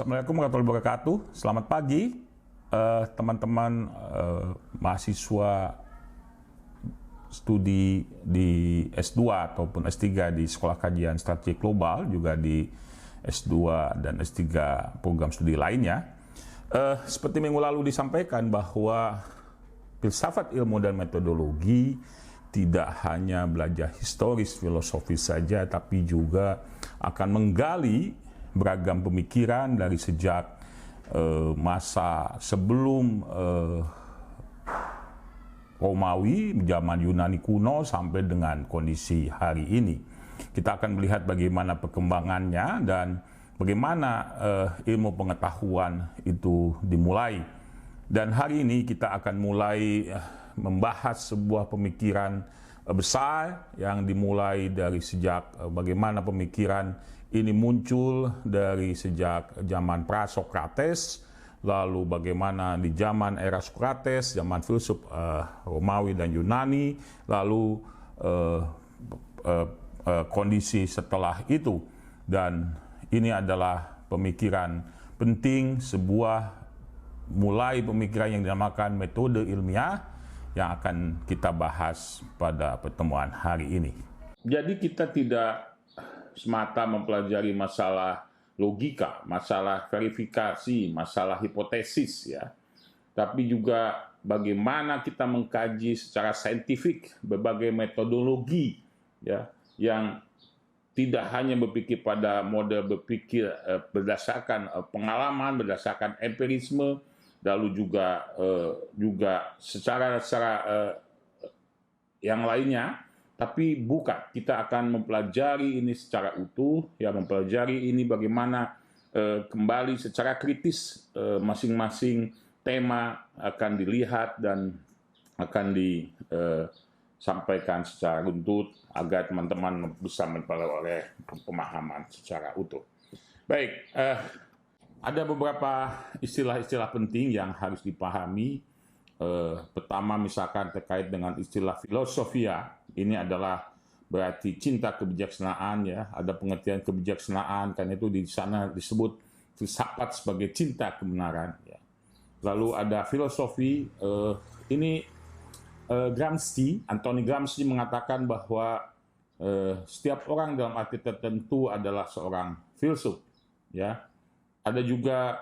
Assalamualaikum warahmatullahi wabarakatuh. Selamat pagi teman-teman mahasiswa studi di S2 ataupun S3 di Sekolah Kajian Strategi Global, juga di S2 dan S3 program studi lainnya. Seperti minggu lalu disampaikan bahwa filsafat ilmu dan metodologi tidak hanya belajar historis filosofis saja, tapi juga akan menggali beragam pemikiran dari sejak masa sebelum Romawi, zaman Yunani kuno sampai dengan kondisi hari ini. Kita akan melihat bagaimana perkembangannya dan bagaimana ilmu pengetahuan itu dimulai. Dan hari ini kita akan mulai membahas sebuah pemikiran besar yang dimulai dari sejak bagaimana pemikiran ini muncul dari sejak zaman pra-Sokrates, lalu bagaimana di zaman era Sokrates, zaman filsuf Romawi dan Yunani, lalu kondisi setelah itu. Dan ini adalah pemikiran penting, sebuah mulai pemikiran yang dinamakan metode ilmiah yang akan kita bahas pada pertemuan hari ini. Jadi kita tidak semata mempelajari masalah logika, masalah verifikasi, masalah hipotesis ya. Tapi juga bagaimana kita mengkaji secara saintifik berbagai metodologi ya, yang tidak hanya berpikir pada model berpikir berdasarkan pengalaman, berdasarkan empirisme, lalu juga secara yang lainnya. Tapi bukan, kita akan mempelajari ini secara utuh, ya, mempelajari ini bagaimana kembali secara kritis masing-masing tema akan dilihat dan akan disampaikan secara runtut agar teman-teman bisa memperoleh pemahaman secara utuh. Baik, ada beberapa istilah-istilah penting yang harus dipahami. Pertama misalkan terkait dengan istilah filosofia, ini adalah berarti cinta kebijaksanaan ya, ada pengertian kebijaksanaan, karena itu di sana disebut filsafat sebagai cinta kebenaran ya. Lalu ada filosofi, ini Anthony Gramsci mengatakan bahwa setiap orang dalam arti tertentu adalah seorang filsuf ya. Ada juga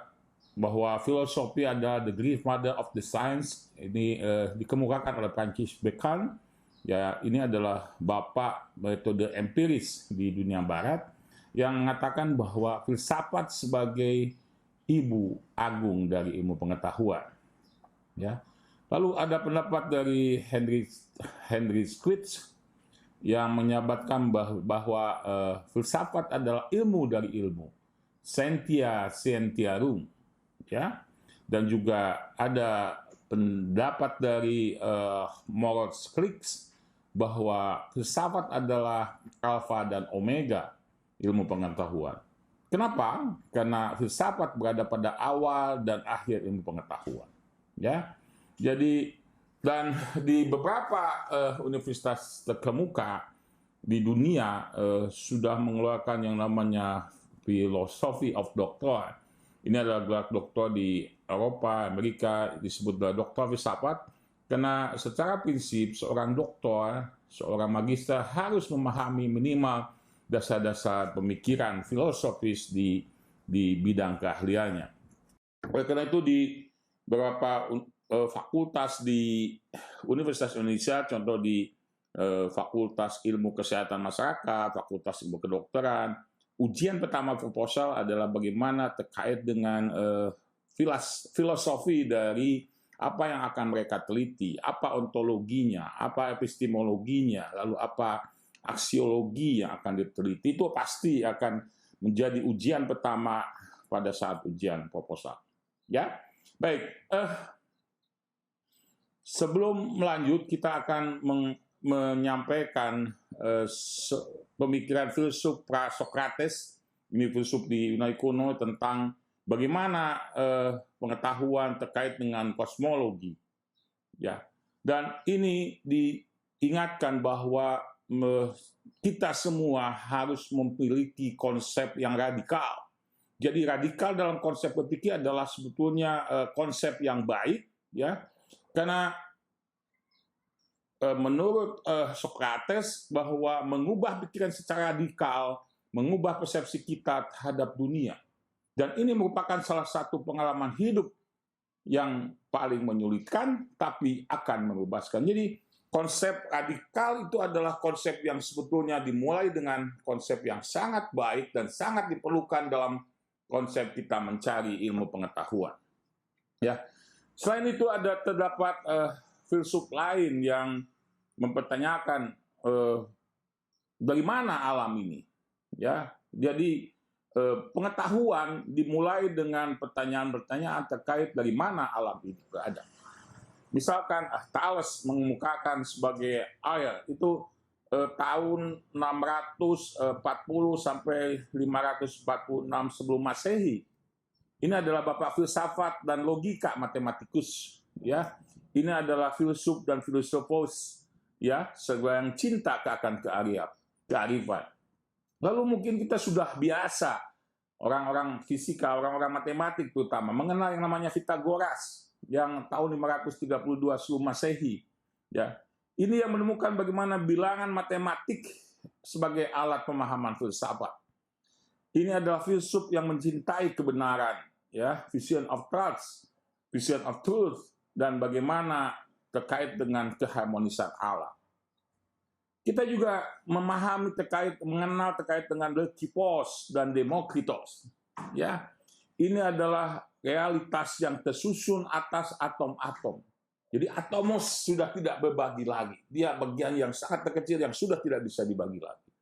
bahwa filosofi adalah the Greek mother of the science. Ini dikemukakan oleh Francis Bacon. Ya, ini adalah bapak metode empiris di dunia barat yang mengatakan bahwa filsafat sebagai ibu agung dari ilmu pengetahuan. Ya. Lalu ada pendapat dari Henry Squitz yang menyabatkan bahwa filsafat adalah ilmu dari ilmu. Scientia scientiarum. Ya, dan juga ada pendapat dari Moritz Klix bahwa filsafat adalah alfa dan omega ilmu pengetahuan. Kenapa? Karena filsafat berada pada awal dan akhir ilmu pengetahuan. Ya, jadi dan di beberapa universitas terkemuka di dunia sudah mengeluarkan yang namanya philosophy of doctor. Ini adalah gelar doktor di Eropa, Amerika, disebut gelar doktor filsafat, karena secara prinsip seorang doktor, seorang magister harus memahami minimal dasar-dasar pemikiran filosofis di bidang keahliannya. Oleh karena itu di beberapa fakultas di Universitas Indonesia, contoh di Fakultas Ilmu Kesehatan Masyarakat, Fakultas Ilmu Kedokteran, ujian pertama proposal adalah bagaimana terkait dengan filosofi dari apa yang akan mereka teliti, apa ontologinya, apa epistemologinya, lalu apa aksiologi yang akan diteliti. Itu pasti akan menjadi ujian pertama pada saat ujian proposal. Ya, baik. Sebelum melanjut, kita akan menyampaikan pemikiran filsuf pra-Sokrates, ini filsuf di Yunani kuno, tentang bagaimana pengetahuan terkait dengan kosmologi. Ya, dan ini diingatkan bahwa kita semua harus memiliki konsep yang radikal Jadi radikal dalam konsep berpikir adalah sebetulnya konsep yang baik, ya, karena menurut Socrates bahwa mengubah pikiran secara radikal, mengubah persepsi kita terhadap dunia. Dan ini merupakan salah satu pengalaman hidup yang paling menyulitkan, tapi akan membebaskan. Jadi konsep radikal itu adalah konsep yang sebetulnya dimulai dengan konsep yang sangat baik dan sangat diperlukan dalam konsep kita mencari ilmu pengetahuan. Ya, selain itu terdapat filsuf lain yang mempertanyakan bagaimana alam ini. Ya, jadi pengetahuan dimulai dengan pertanyaan-pertanyaan terkait dari mana alam itu berada. Misalkan Thales mengemukakan sebagai air itu tahun 640 sampai 546 sebelum Masehi. Ini adalah bapak filsafat dan logika matematikus, ya. Ini adalah filsuf dan filosofos, ya, yang cinta akan kearifan. Lalu mungkin kita sudah biasa, orang-orang fisika, orang-orang matematik terutama, mengenal yang namanya Pythagoras, yang tahun 532 sebelum Masehi. Ya, ini yang menemukan bagaimana bilangan matematik sebagai alat pemahaman filsafat. Ini adalah filsuf yang mencintai kebenaran, ya, vision of truth, dan bagaimana terkait dengan keharmonisan alam. Kita juga mengenal terkait dengan Leucippus dan Demokritos. Ya, ini adalah realitas yang tersusun atas atom-atom. Jadi atomos sudah tidak berbagi lagi. Dia bagian yang sangat terkecil yang sudah tidak bisa dibagi lagi.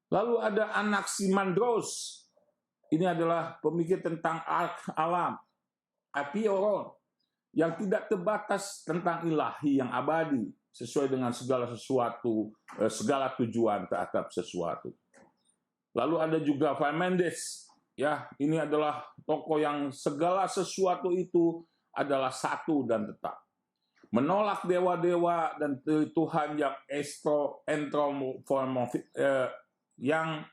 Lalu ada Anaximandros. Ini adalah pemikir tentang alam. Apioron, yang tidak terbatas tentang ilahi yang abadi, sesuai dengan segala sesuatu, segala tujuan terhadap sesuatu. Lalu ada juga Parmenides, ya, ini adalah tokoh yang segala sesuatu itu adalah satu dan tetap. Menolak dewa-dewa dan Tuhan yang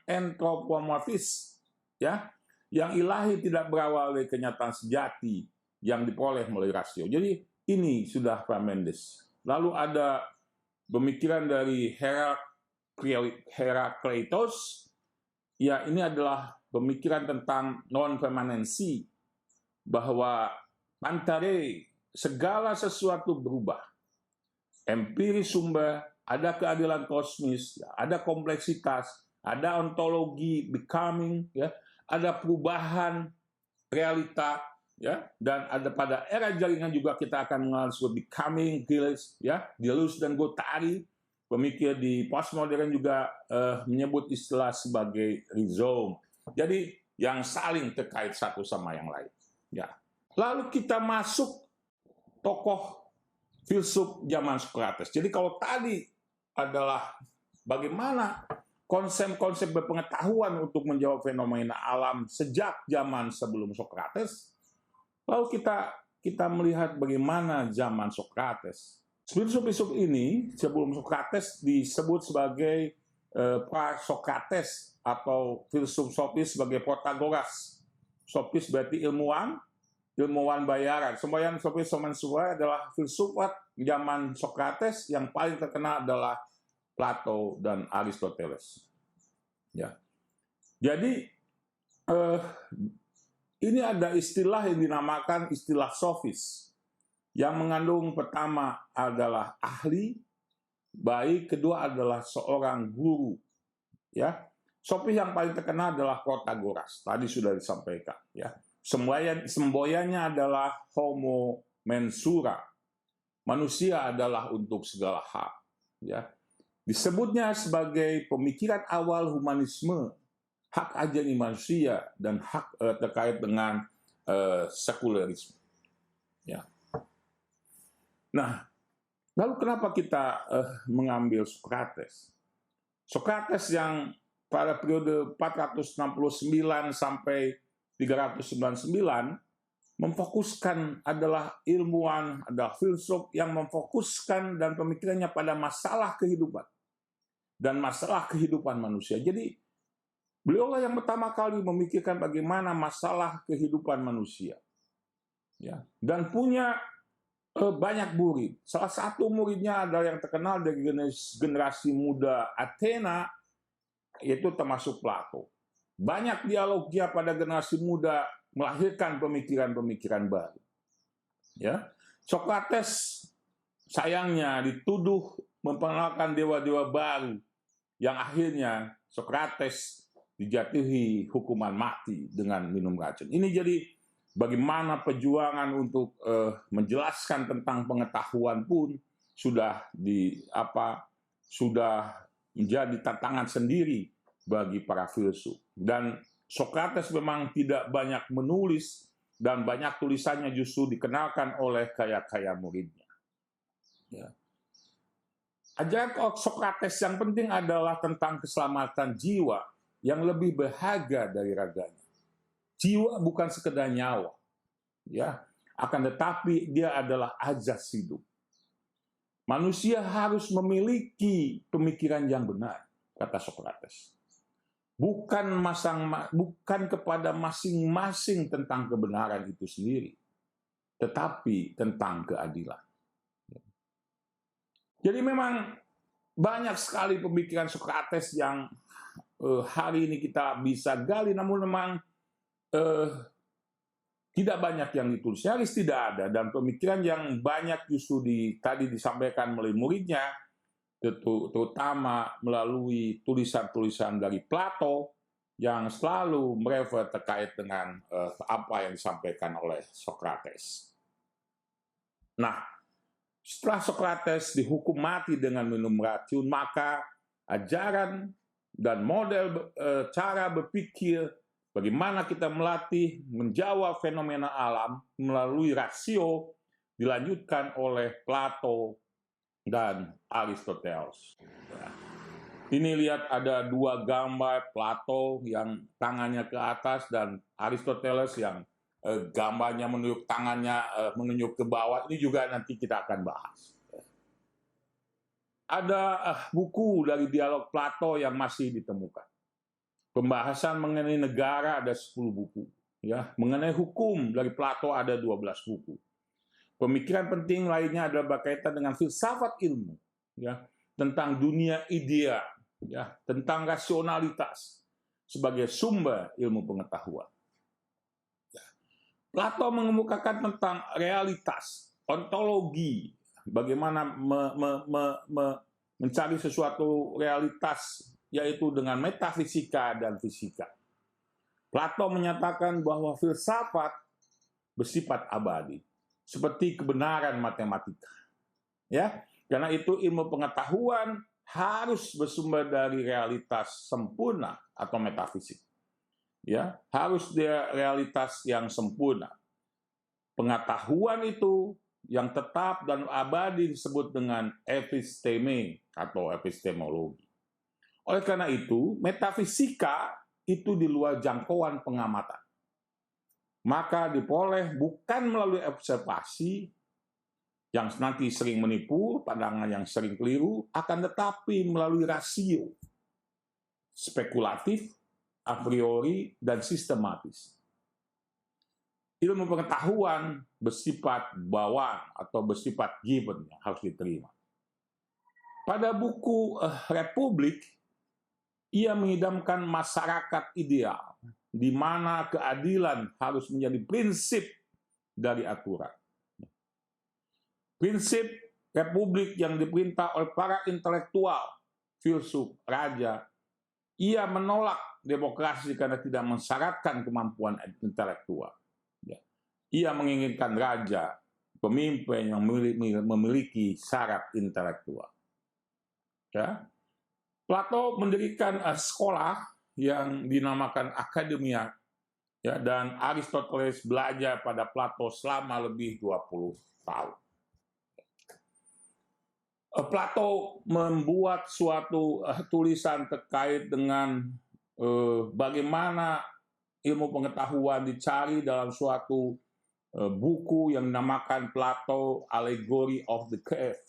antropomorfis, ya, yang ilahi tidak berawal dari kenyataan sejati yang diperoleh melalui rasio. Jadi ini sudah Parmenides. Lalu ada pemikiran dari Herakleitos. Ya, ini adalah pemikiran tentang non-permanensi, bahwa antara segala sesuatu berubah. Empiris sumber, ada keadilan kosmis, ada kompleksitas, ada ontologi becoming, ya, ada perubahan realita, ya, dan ada pada era jaringan juga kita akan mengenal sebagai becoming, ya, Deleuze dan Guattari, pemikir di postmodern juga menyebut istilah sebagai rhizome. Jadi yang saling terkait satu sama yang lain. Ya. Lalu kita masuk tokoh filsuf zaman Socrates. Jadi kalau tadi adalah bagaimana konsep-konsep berpengetahuan untuk menjawab fenomena alam sejak zaman sebelum Socrates, lalu kita melihat bagaimana zaman Socrates. Filsuf-filsuf ini sebelum Socrates disebut sebagai pra-Socrates atau filsuf sofis sebagai Protagoras. Sofis berarti ilmuwan bayaran. Semboyan sofis adalah filsufat zaman Socrates, yang paling terkenal adalah Plato dan Aristoteles. Ya. Jadi ini ada istilah yang dinamakan istilah sofis, yang mengandung pertama adalah ahli, baik, kedua adalah seorang guru. Ya, sofis yang paling terkenal adalah Protagoras. Tadi sudah disampaikan. Ya, semboyannya adalah homo mensura. Manusia adalah untuk segala hal. Ya, disebutnya sebagai pemikiran awal humanisme, hak ajani manusia, dan hak terkait dengan sekularisme. Ya. Nah, lalu kenapa kita mengambil Socrates? Socrates yang pada periode 469 sampai 399 memfokuskan adalah ilmuwan, adalah filsuf yang memfokuskan dan pemikirannya pada masalah kehidupan dan masalah kehidupan manusia. Jadi Beliaulah yang pertama kali memikirkan bagaimana masalah kehidupan manusia, ya, dan punya banyak murid. Salah satu muridnya adalah yang terkenal dari generasi muda Athena, yaitu termasuk Plato. Banyak dialog dia pada generasi muda melahirkan pemikiran-pemikiran baru. Ya, Socrates sayangnya dituduh memperkenalkan dewa-dewa baru, yang akhirnya Socrates dijatuhi hukuman mati dengan minum racun. Ini jadi bagaimana perjuangan untuk menjelaskan tentang pengetahuan pun sudah menjadi tantangan sendiri bagi para filsuf. Dan Socrates memang tidak banyak menulis, dan banyak tulisannya justru dikenalkan oleh kaya-kaya muridnya. Ya. Ajaran Socrates yang penting adalah tentang keselamatan jiwa yang lebih berharga dari raganya. Jiwa bukan sekedar nyawa, ya, akan tetapi dia adalah azas hidup. Manusia harus memiliki pemikiran yang benar, kata Socrates. Bukan kepada masing-masing tentang kebenaran itu sendiri, tetapi tentang keadilan. Jadi memang banyak sekali pemikiran Socrates yang hari ini kita bisa gali, namun memang tidak banyak yang ditulis. Nyaris tidak ada, dan pemikiran yang banyak justru tadi disampaikan melalui muridnya, terutama melalui tulisan-tulisan dari Plato yang selalu merefer terkait dengan apa yang disampaikan oleh Socrates. Nah, setelah Socrates dihukum mati dengan minum racun, maka ajaran dan model cara berpikir bagaimana kita melatih menjawab fenomena alam melalui rasio dilanjutkan oleh Plato dan Aristoteles. Ini lihat ada dua gambar, Plato yang tangannya ke atas dan Aristoteles yang gambarnya menunjuk tangannya menunjuk ke bawah. Ini juga nanti kita akan bahas. Ada buku dari dialog Plato yang masih ditemukan. Pembahasan mengenai negara ada 10 buku. Ya, mengenai hukum dari Plato ada 12 buku. Pemikiran penting lainnya adalah berkaitan dengan filsafat ilmu, ya, tentang dunia ideal, ya, tentang rasionalitas sebagai sumber ilmu pengetahuan. Plato mengemukakan tentang realitas, ontologi, bagaimana mencari sesuatu realitas, yaitu dengan metafisika dan fisika. Plato menyatakan bahwa filsafat bersifat abadi, seperti kebenaran matematika. Ya, karena itu ilmu pengetahuan harus bersumber dari realitas sempurna atau metafisik. Ya, harus dia realitas yang sempurna. Pengetahuan itu yang tetap dan abadi disebut dengan episteme atau epistemologi. Oleh karena itu, metafisika itu di luar jangkauan pengamatan. Maka diperoleh bukan melalui observasi yang nanti sering menipu, pandangan yang sering keliru, akan tetapi melalui rasio spekulatif, a priori, dan sistematis. Ilmu pengetahuan bersifat bawaan atau bersifat given yang harus diterima. Pada buku Republik, ia mengidamkan masyarakat ideal, di mana keadilan harus menjadi prinsip dari aturan. Prinsip republik yang diperintah oleh para intelektual, filsuf, raja. Ia menolak demokrasi karena tidak mensyaratkan kemampuan intelektual. Ia menginginkan raja, pemimpin yang memiliki syarat intelektual. Ya. Plato mendirikan sekolah yang dinamakan Akademia, ya, dan Aristoteles belajar pada Plato selama lebih 20 tahun. Plato membuat suatu tulisan terkait dengan bagaimana ilmu pengetahuan dicari dalam suatu buku yang dinamakan Plato Allegory of the Cave.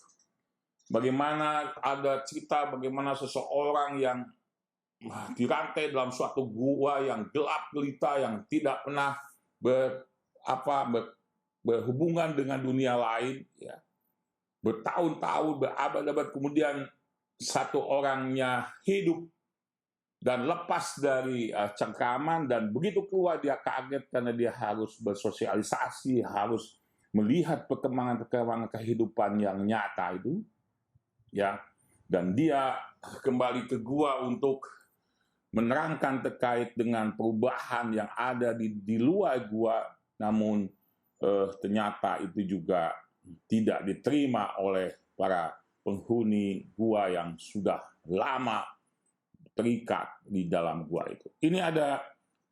Bagaimana ada cerita bagaimana seseorang yang dirantai dalam suatu gua yang gelap gelita, yang tidak pernah berhubungan dengan dunia lain, ya. Bertahun-tahun, berabad-abad kemudian satu orangnya hidup dan lepas dari cengkraman, dan begitu keluar dia kaget karena dia harus bersosialisasi, harus melihat perkembangan kehidupan yang nyata itu, ya. Dan dia kembali ke gua untuk menerangkan terkait dengan perubahan yang ada di luar gua, namun ternyata itu juga tidak diterima oleh para penghuni gua yang sudah lama terikat di dalam gua itu. Ini ada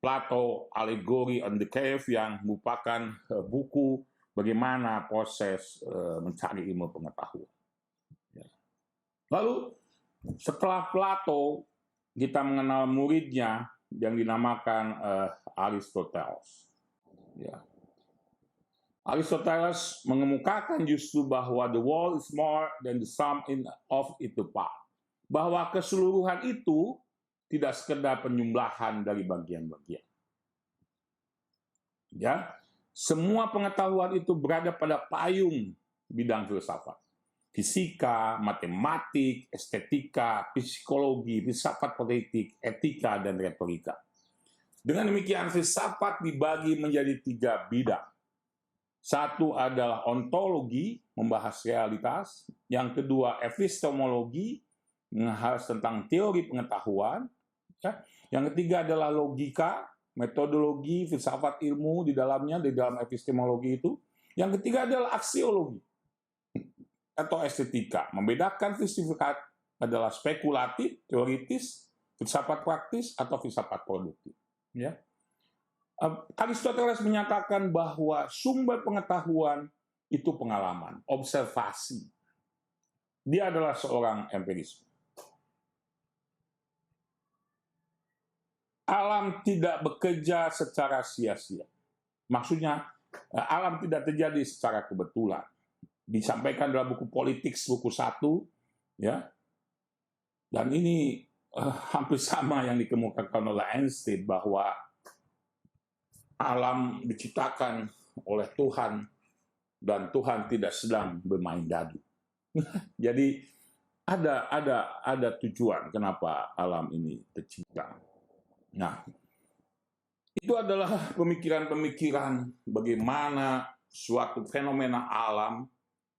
Plato Allegory on the Cave yang merupakan buku bagaimana proses mencari ilmu pengetahuan. Lalu setelah Plato, kita mengenal muridnya yang dinamakan Aristoteles. Ya. Aristoteles mengemukakan justru bahwa the world is more than the sum of its parts. Bahwa keseluruhan itu tidak sekedar penjumlahan dari bagian-bagian. Ya, semua pengetahuan itu berada pada payung bidang filsafat. Fisika, matematik, estetika, psikologi, filsafat politik, etika, dan retorika. Dengan demikian, filsafat dibagi menjadi 3 bidang. Satu adalah ontologi, membahas realitas. Yang kedua, epistemologi, membahas tentang teori pengetahuan. Yang ketiga adalah logika, metodologi, filsafat ilmu di dalamnya, di dalam epistemologi itu. Yang ketiga adalah aksiologi atau estetika. Membedakan filsafat adalah spekulatif, teoritis, filsafat praktis, atau filsafat produktif. Ya. Aristoteles menyatakan bahwa sumber pengetahuan itu pengalaman, observasi. Dia adalah seorang empiris. Alam tidak bekerja secara sia-sia. Maksudnya, alam tidak terjadi secara kebetulan. Disampaikan dalam buku Politik, buku 1, ya. Dan ini hampir sama yang dikemukakan oleh Einstein, bahwa alam diciptakan oleh Tuhan dan Tuhan tidak sedang bermain dadu. Jadi ada tujuan kenapa alam ini tercipta. Nah, itu adalah pemikiran-pemikiran bagaimana suatu fenomena alam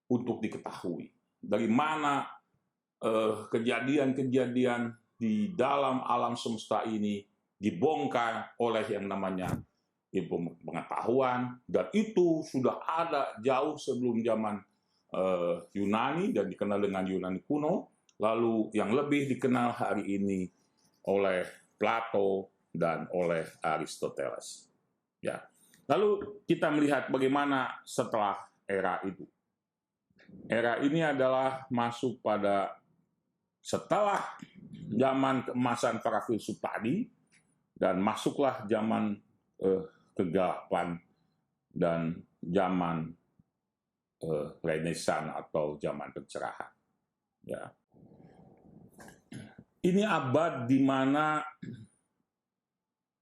untuk diketahui. Dari mana kejadian-kejadian di dalam alam semesta ini dibongkar oleh yang namanya ilmu pengetahuan, dan itu sudah ada jauh sebelum zaman Yunani dan dikenal dengan Yunani kuno, lalu yang lebih dikenal hari ini oleh Plato dan oleh Aristoteles. Ya. Lalu kita melihat bagaimana setelah era itu. Era ini adalah masuk pada setelah zaman keemasan para filsuf tadi, dan masuklah zaman kegelapan dan zaman Renaissance atau zaman pencerahan. Ya. Ini abad di mana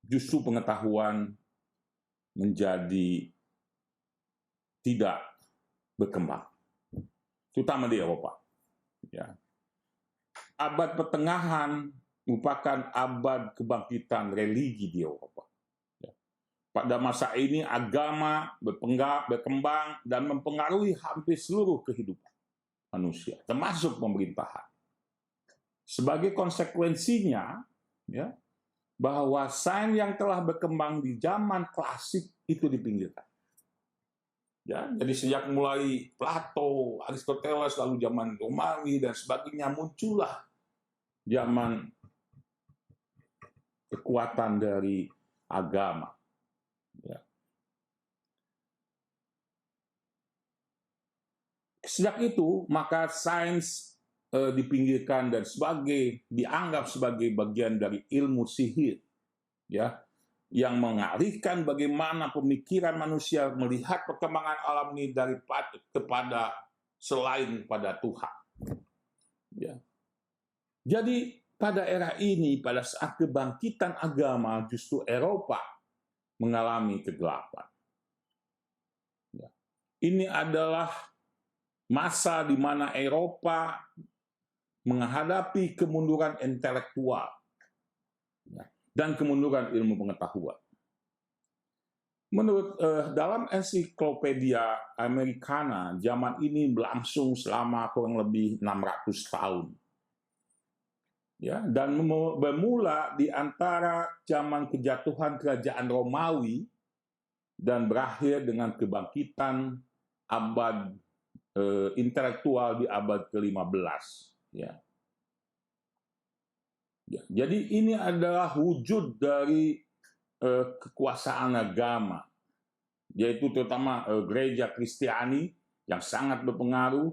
justru pengetahuan menjadi tidak berkembang, terutama di Eropa. Ya. Abad pertengahan merupakan abad kebangkitan religi di Eropa. Ya. Pada masa ini agama berkembang dan mempengaruhi hampir seluruh kehidupan manusia, termasuk pemerintahan. Sebagai konsekuensinya, ya, bahwa sains yang telah berkembang di zaman klasik itu dipinggirkan. Ya, jadi sejak mulai Plato, Aristoteles, lalu zaman Romawi dan sebagainya, muncullah zaman kekuatan dari agama. Ya. Sejak itu, maka sains dipinggirkan dan dianggap sebagai bagian dari ilmu sihir, ya, yang mengalihkan bagaimana pemikiran manusia melihat perkembangan alam ini kepada selain pada Tuhan. Ya. Jadi pada era ini, pada saat kebangkitan agama, justru Eropa mengalami kegelapan. Ya. Ini adalah masa di mana Eropa menghadapi kemunduran intelektual dan kemunduran ilmu pengetahuan. Menurut dalam ensiklopedia Americana, zaman ini berlangsung selama kurang lebih 600 tahun. Ya, dan bermula di antara zaman kejatuhan kerajaan Romawi dan berakhir dengan kebangkitan abad intelektual di abad ke-15. Ya. Ya, jadi ini adalah wujud dari kekuasaan agama, yaitu terutama gereja Kristiani yang sangat berpengaruh,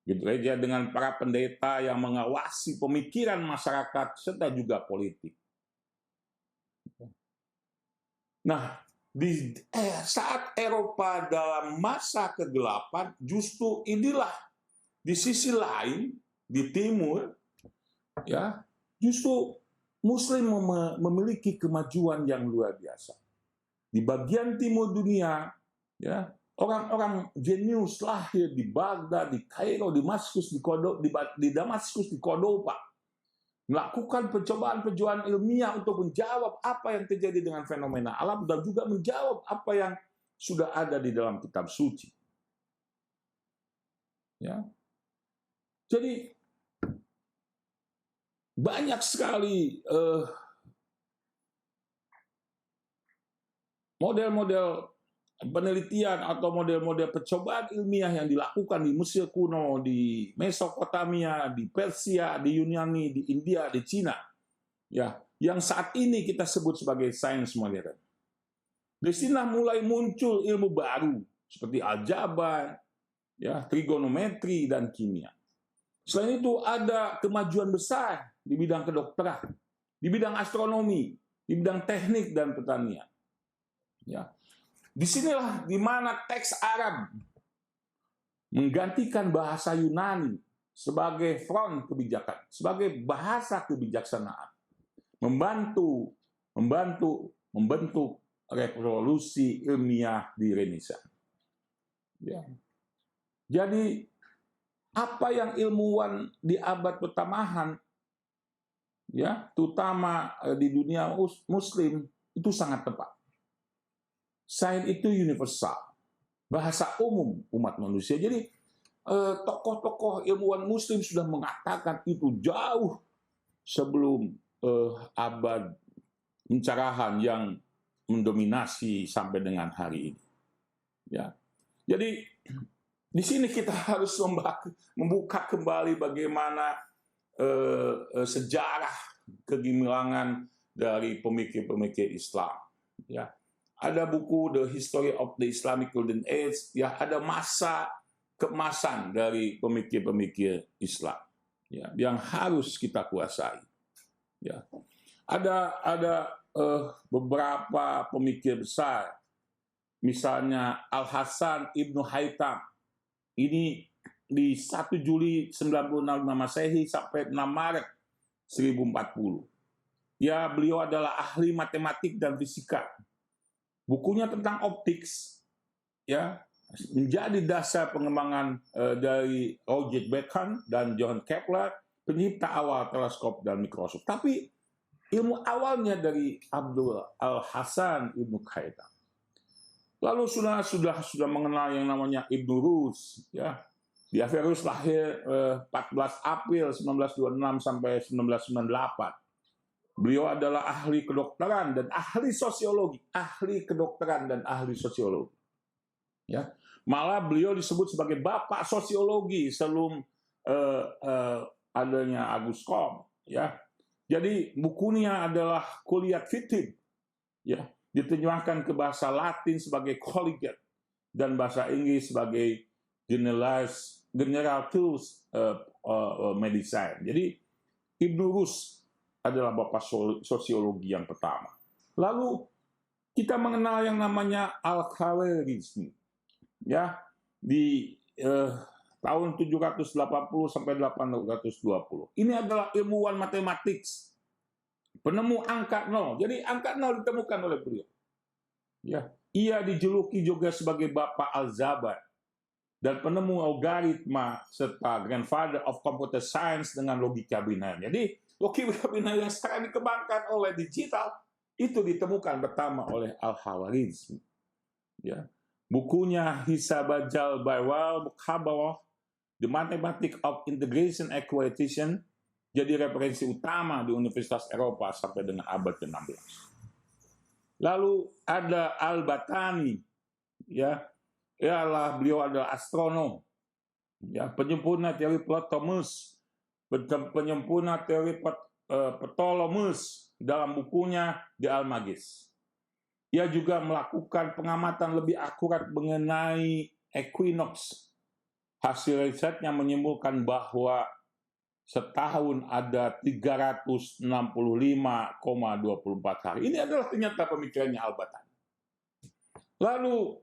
gereja dengan para pendeta yang mengawasi pemikiran masyarakat serta juga politik. Nah, di saat Eropa dalam masa kegelapan, justru inilah di sisi lain di timur, ya, justru Muslim memiliki kemajuan yang luar biasa. Di bagian timur dunia, ya, orang-orang jenius lahir di Baghdad, di Kairo, di Damaskus, di Cordoba, melakukan percobaan-percobaan ilmiah untuk menjawab apa yang terjadi dengan fenomena alam dan juga menjawab apa yang sudah ada di dalam kitab suci. Ya. Jadi banyak sekali model-model penelitian atau model-model percobaan ilmiah yang dilakukan di Mesir kuno, di Mesopotamia, di Persia, di Yunani, di India, di Cina, ya, yang saat ini kita sebut sebagai sains modern. Di sini mulai muncul ilmu baru seperti aljabar, ya, trigonometri dan kimia. Selain itu ada kemajuan besar di bidang kedokteran, di bidang astronomi, di bidang teknik dan pertanian. Ya. Disinilah di mana teks Arab menggantikan bahasa Yunani sebagai front kebijakan, sebagai bahasa kebijaksanaan, membentuk revolusi ilmiah di Renaissance. Ya. Jadi apa yang ilmuwan di abad pertengahan, ya, terutama di dunia Muslim, itu sangat tepat. Sains itu universal, bahasa umum umat manusia. Jadi tokoh-tokoh ilmuwan Muslim sudah mengatakan itu jauh sebelum abad pencerahan yang mendominasi sampai dengan hari ini. Ya, jadi di sini kita harus membuka kembali bagaimana sejarah kegemilangan dari pemikir-pemikir Islam. Ya. Ada buku The History of the Islamic Golden Age, ya, ada masa keemasan dari pemikir-pemikir Islam, ya, yang harus kita kuasai. Ya. Ada beberapa pemikir besar, misalnya Al-Hasan Ibnu Haytham. Ini di 1 Juli 96 Masehi sampai 6 Maret 1040. Ya, beliau adalah ahli matematik dan fisika. Bukunya tentang optik, ya, menjadi dasar pengembangan dari Roger Bacon dan Johannes Kepler, pencipta awal teleskop dan mikroskop. Tapi ilmu awalnya dari Abdul Al-Hasan Ibnu Haytham. Lalu sudah mengenal yang namanya Ibnu Rus, ya. Di Averroes lahir 14 April 1926 sampai 1998. Beliau adalah ahli kedokteran dan ahli sosiologi, ahli kedokteran dan ahli sosiologi. Ya, malah beliau disebut sebagai bapak sosiologi sebelum adanya Auguste Comte. Ya, jadi bukunya adalah Kuliat Fitin, ya, diterjemahkan ke bahasa Latin sebagai Collegiate dan bahasa Inggris sebagai General Tools Medicine. Jadi Ibnu Rus adalah bapak sosiologi yang pertama. Lalu kita mengenal yang namanya Al-Khawarizmi. Ya, di tahun 780 sampai 820. Ini adalah ilmuwan matematik, penemu angka nol. Jadi angka nol ditemukan oleh beliau. Ya, ia dijuluki juga sebagai Bapak Aljabar dan penemu algoritma serta grandfather of computer science dengan logika biner. Jadi logika biner yang sekarang dikembangkan oleh digital itu ditemukan pertama oleh Al-Khawarizmi. Ya. Bukunya Hisabajal Baywal Mukhabawah, The Mathematics of Integration Equation, jadi referensi utama di Universitas Eropa sampai dengan abad ke-16. Lalu ada Al-Batani, ya, beliau adalah astronom, ya, penyempurna teori Ptolemus, penyempurna teori Ptolemus dalam bukunya The Almagest. Ia juga melakukan pengamatan lebih akurat mengenai equinox. Hasil risetnya menyimpulkan bahwa setahun ada 365,24 hari. Ini adalah ternyata pemikirannya Al-Batani. Lalu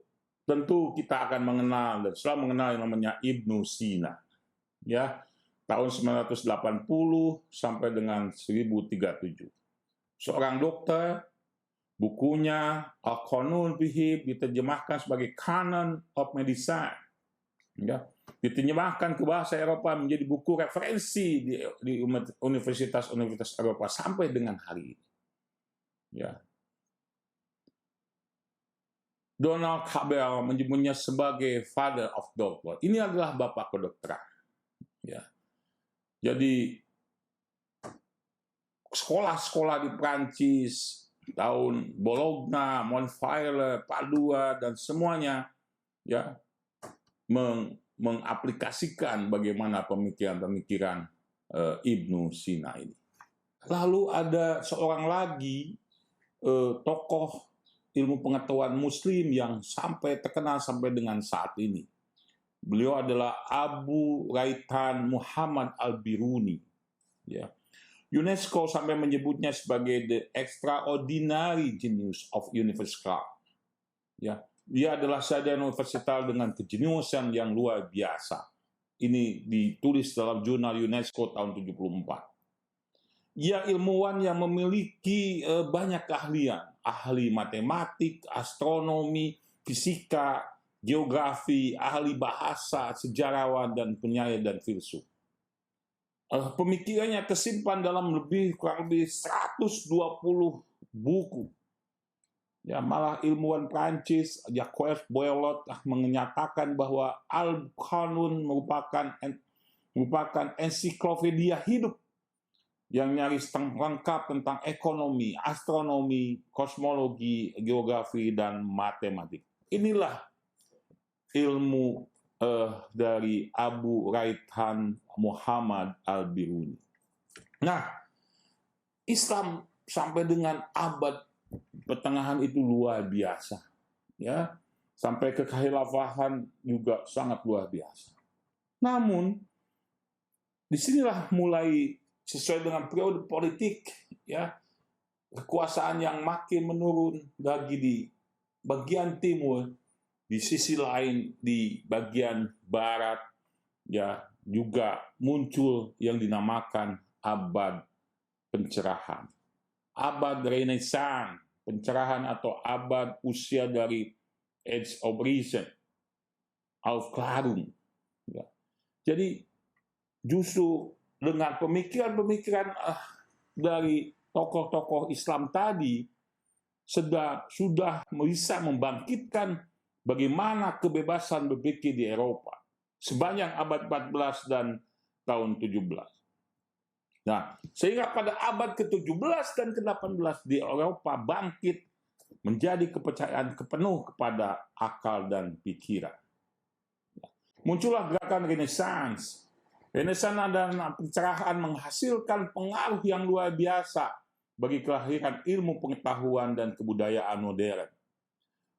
tentu kita akan mengenal dan selalu mengenal yang namanya Ibnu Sina. Ya, tahun 980 sampai dengan 1037. Seorang dokter, bukunya Al-Qanun Fihi diterjemahkan sebagai Canon of Medicine. Ya, diterjemahkan ke bahasa Eropa menjadi buku referensi di universitas-universitas Eropa sampai dengan hari ini. Ya. Donald Campbell menyebutnya sebagai Father of Doctor. Ini adalah bapak kedokteran. Ya. Jadi sekolah-sekolah di Prancis, tahun Bologna, Montpellier, Padua, dan semuanya ya mengaplikasikan bagaimana pemikiran-pemikiran Ibnu Sina ini. Lalu ada seorang lagi tokoh ilmu pengetahuan Muslim yang sampai terkenal sampai dengan saat ini. Beliau adalah Abu Raihan Muhammad Al-Biruni. Ya. UNESCO sampai menyebutnya sebagai the extraordinary genius of universal. Ya, dia adalah sarjana universal dengan kejeniusan yang luar biasa. Ini ditulis dalam jurnal UNESCO tahun 74. Ia ilmuwan yang memiliki banyak keahlian, ahli matematik, astronomi, fisika, geografi, ahli bahasa, sejarawan, dan penyair dan filsuf. Pemikirannya tersimpan dalam kurang lebih 120 buku. Ya, malah ilmuwan Prancis Jacques Boilot menyatakan bahwa Al-Qanun merupakan ensiklopedia hidup yang nyaris lengkap tentang ekonomi, astronomi, kosmologi, geografi, dan matematik. Inilah ilmu dari Abu Raihan Muhammad Al-Biruni. Nah, Islam sampai dengan abad pertengahan itu luar biasa, ya, sampai ke kekhilafahan juga sangat luar biasa. Namun, disinilah mulai sesuai dengan periode politik, ya, kekuasaan yang makin menurun lagi di bagian timur. Di sisi lain, di bagian barat, ya, juga muncul yang dinamakan abad pencerahan. Abad Renaissance, pencerahan atau abad usia dari Age of Reason, Aufklärung. Ya. Jadi justru dengan pemikiran-pemikiran dari tokoh-tokoh Islam tadi sudah bisa membangkitkan bagaimana kebebasan berpikir di Eropa sepanjang abad 14 dan tahun 17. Nah, sehingga pada abad ke-17 dan ke-18 di Eropa bangkit menjadi kepercayaan penuh kepada akal dan pikiran. Muncullah gerakan Renaissance. Renaissance dan pencerahan menghasilkan pengaruh yang luar biasa bagi kelahiran ilmu pengetahuan dan kebudayaan modern.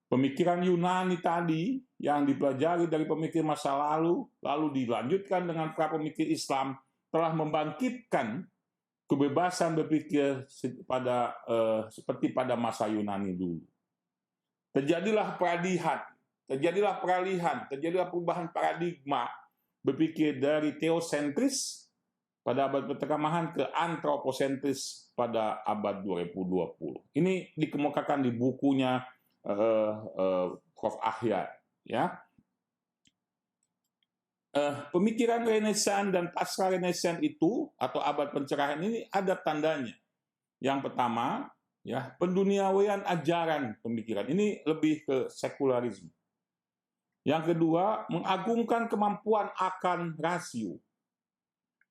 Pemikiran Yunani tadi yang dipelajari dari pemikir masa lalu dilanjutkan dengan para pemikir Islam telah membangkitkan kebebasan berpikir seperti pada masa Yunani dulu. Terjadilah peralihan, terjadilah perubahan paradigma berpikir dari teosentris pada abad pertengahan ke antroposentris pada abad 2020. Ini dikemukakan di bukunya Prof. Ahya. Ya. Pemikiran Renaissance dan pasca Renaissance itu atau abad pencerahan ini ada tandanya. Yang pertama, ya, penduniawian ajaran pemikiran. Ini lebih ke sekularisme. Yang kedua, mengagungkan kemampuan akan rasio.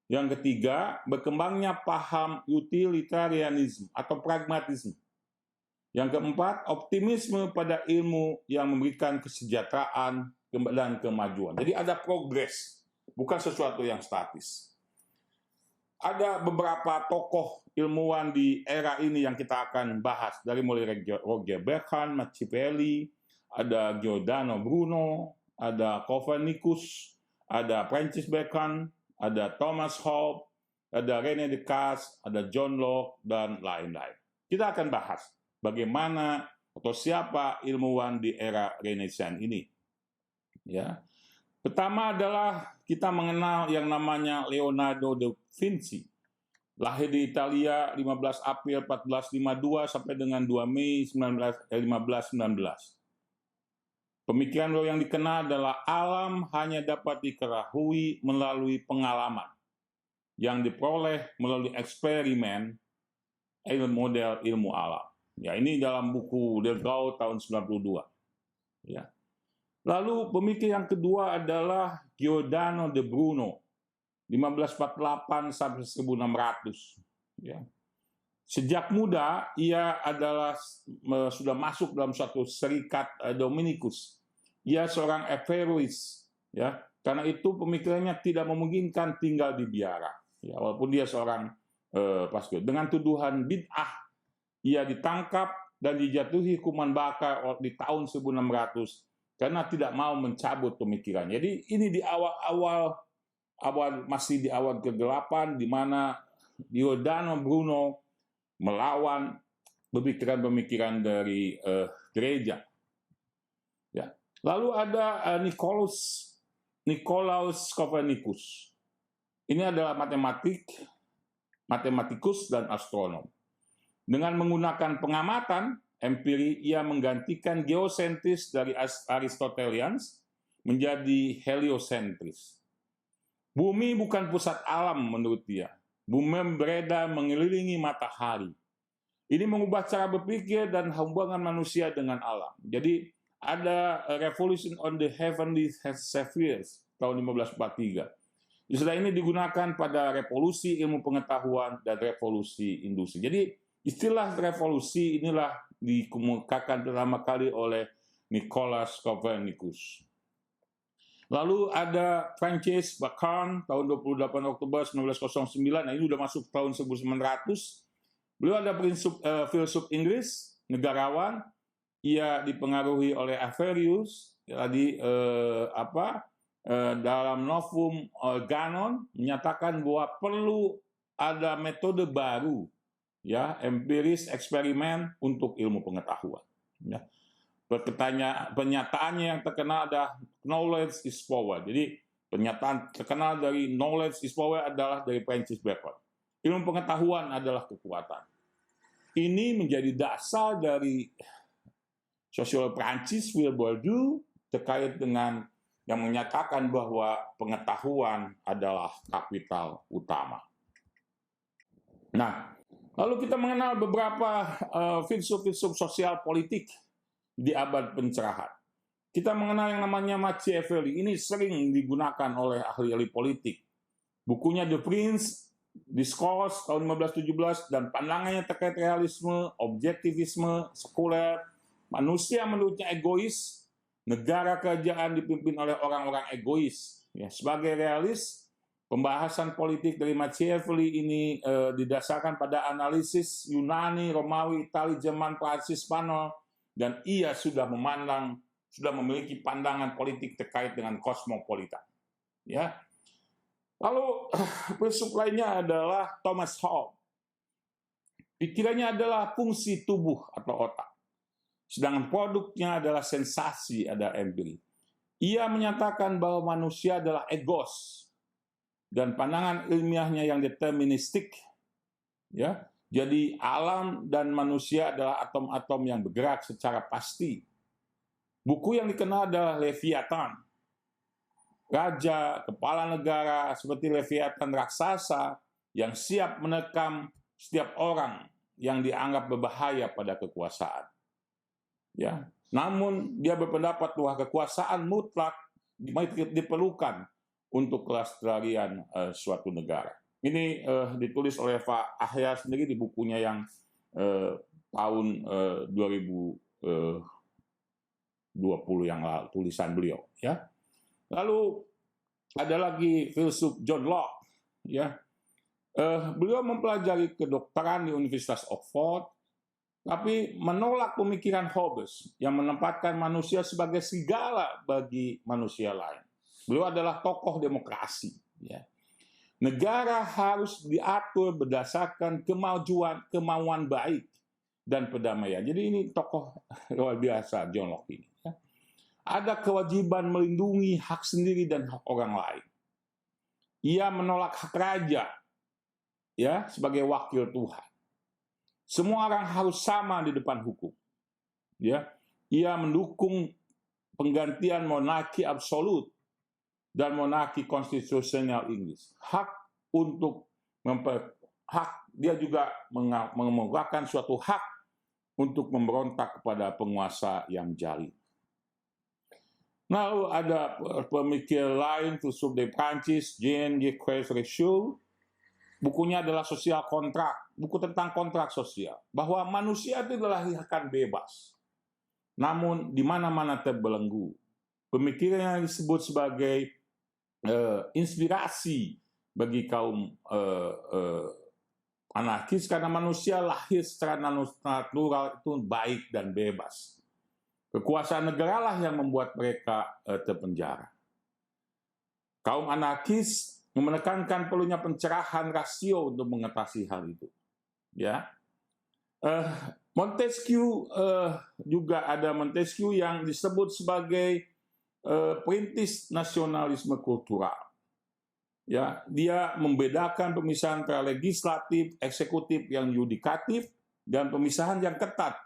Yang ketiga, berkembangnya paham utilitarianisme atau pragmatisme. Yang keempat, optimisme pada ilmu yang memberikan kesejahteraan dan kemajuan. Jadi ada progres, bukan sesuatu yang statis. Ada beberapa tokoh ilmuwan di era ini yang kita akan bahas, dari mulai Roger Bacon, Machiavelli, ada Giordano Bruno, ada Copernicus, ada Francis Bacon, ada Thomas Hobbes, ada René Descartes, ada John Locke, dan lain-lain. Kita akan bahas bagaimana atau siapa ilmuwan di era Renaissance ini. Ya. Pertama adalah kita mengenal yang namanya Leonardo da Vinci. Lahir di Italia 15 April 1452 sampai dengan 2 Mei 1519. Pemikiran yang dikenal adalah alam hanya dapat diketahui melalui pengalaman yang diperoleh melalui eksperimen model ilmu alam. Ya, ini dalam buku De Gaulle tahun 92. Ya. Lalu pemikir yang kedua adalah Giordano de Bruno, 1548 sampai 1600. Ya. Sejak muda ia sudah masuk dalam suatu serikat Dominikus. Ia seorang Averroes, ya. Karena itu pemikirannya tidak memungkinkan tinggal di biara. Ya, walaupun dia seorang pastor. Dengan tuduhan bid'ah, ia ditangkap dan dijatuhi hukuman bakar di tahun 1600. Karena tidak mau mencabut pemikiran. Jadi ini di masih di awal ke-8 di mana Giordano Bruno melawan pemikiran-pemikiran dari gereja. Ya. Lalu ada Nicolaus Copernicus. Ini adalah matematikus dan astronom. Dengan menggunakan pengamatan empiri, ia menggantikan geosentris dari Aristotelians menjadi heliosentris. Bumi bukan pusat alam menurut dia. Bumi beredar mengelilingi matahari. Ini mengubah cara berpikir dan hubungan manusia dengan alam. Jadi ada Revolution on the Heavenly Spheres tahun 1543. Istilah ini digunakan pada revolusi ilmu pengetahuan dan revolusi industri. Jadi istilah revolusi inilah dikemukakan pertama kali oleh Nicolaus Copernicus. Lalu ada Francis Bacon tahun 28 Oktober 1909. Nah, ini sudah masuk tahun 1900. Beliau ada filsuf Inggris, negarawan. Ia dipengaruhi oleh Averroes. Dalam Novum Organon menyatakan bahwa perlu ada metode baru, ya, empiris eksperimen untuk ilmu pengetahuan. Ya. Pernyataannya yang terkenal adalah knowledge is power. Jadi pernyataan terkenal dari knowledge is power adalah dari Francis Bacon. Ilmu pengetahuan adalah kekuatan. Ini menjadi dasar dari sosiolog Prancis Will Bourdieu terkait dengan yang menyatakan bahwa pengetahuan adalah kapital utama. Nah, lalu kita mengenal beberapa filsuf-filsuf sosial politik di abad pencerahan. Kita mengenal yang namanya Machiavelli. Ini sering digunakan oleh ahli-ahli politik. Bukunya The Prince, Discourse tahun 1517, dan pandangannya terkait realisme, objektivisme, sekuler, manusia menurutnya egois, negara kerajaan dipimpin oleh orang-orang egois. Ya, sebagai realis, pembahasan politik dari Machiavelli ini didasarkan pada analisis Yunani, Romawi, Itali, Jerman, Prancis, Spanyol, dan ia sudah memiliki pandangan politik terkait dengan kosmopolitan. Ya. Lalu filsuf lainnya adalah Thomas Hobbes. Pikirannya adalah fungsi tubuh atau otak. Sedangkan produknya adalah sensasi, ada empiri. Ia menyatakan bahwa manusia adalah egos dan pandangan ilmiahnya yang deterministik, ya. Jadi alam dan manusia adalah atom-atom yang bergerak secara pasti. Buku yang dikenal adalah Leviathan. Raja, kepala negara seperti Leviathan raksasa yang siap menekam setiap orang yang dianggap berbahaya pada kekuasaan. Ya, namun dia berpendapat bahwa kekuasaan mutlak diperlukan untuk kelestarian suatu negara. Ini ditulis oleh Pak Ahya sendiri di bukunya yang tahun 2020 yang lalu, tulisan beliau. Ya. Lalu ada lagi filsuf John Locke. Ya. Beliau mempelajari kedokteran di Universitas Oxford, tapi menolak pemikiran Hobbes yang menempatkan manusia sebagai serigala bagi manusia lain. Beliau adalah tokoh demokrasi. Ya. Negara harus diatur berdasarkan kemauan baik dan perdamaian. Jadi ini tokoh luar biasa John Locke ini. Ya. Ada kewajiban melindungi hak sendiri dan hak orang lain. Ia menolak hak raja, ya, sebagai wakil Tuhan. Semua orang harus sama di depan hukum. Ya, ia mendukung penggantian monarki absolut dan monarki konstitusional Inggris. Dia juga mengemukakan suatu hak untuk memberontak kepada penguasa yang jalim. Lalu ada pemikir lain, filsuf dari Prancis, Jean-Jacques Rousseau. Bukunya adalah Sosial Kontrak, buku tentang kontrak sosial, bahwa manusia itu dilahirkan bebas, namun di mana-mana terbelenggu. Pemikiran yang disebut sebagai inspirasi bagi kaum anarkis karena manusia lahir secara natural itu baik dan bebas. Kekuasaan negaralah yang membuat mereka terpenjara. Kaum anarkis menekankan perlunya pencerahan rasio untuk mengatasi hal itu. Ya, Montesquieu juga ada Montesquieu yang disebut sebagai perintis nasionalisme kultural. Ya, dia membedakan pemisahan antara legislatif, eksekutif yang yudikatif dan pemisahan yang ketat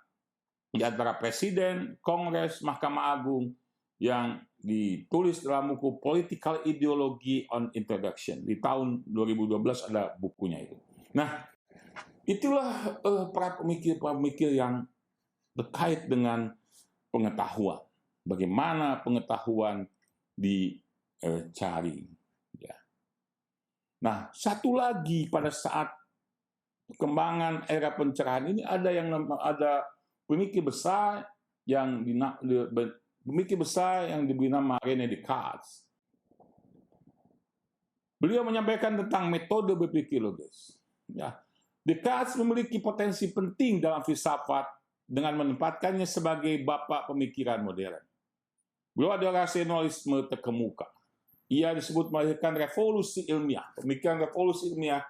di antara presiden, kongres, mahkamah agung yang ditulis dalam buku Political Ideology on Introduction. Di tahun 2012 ada bukunya itu. Nah, itulah para pemikir-pemikir yang terkait dengan pengetahuan. Bagaimana pengetahuan dicari. Ya. Nah, satu lagi pada saat perkembangan era pencerahan ini ada pemikir besar yang diberi nama René Descartes. Beliau menyampaikan tentang metode berpikir logis. Ya. Descartes memiliki potensi penting dalam filsafat dengan menempatkannya sebagai bapak pemikiran modern. Beliau adalah rasionalisme terkemuka. Ia disebut melahirkan revolusi ilmiah, pemikiran revolusi ilmiah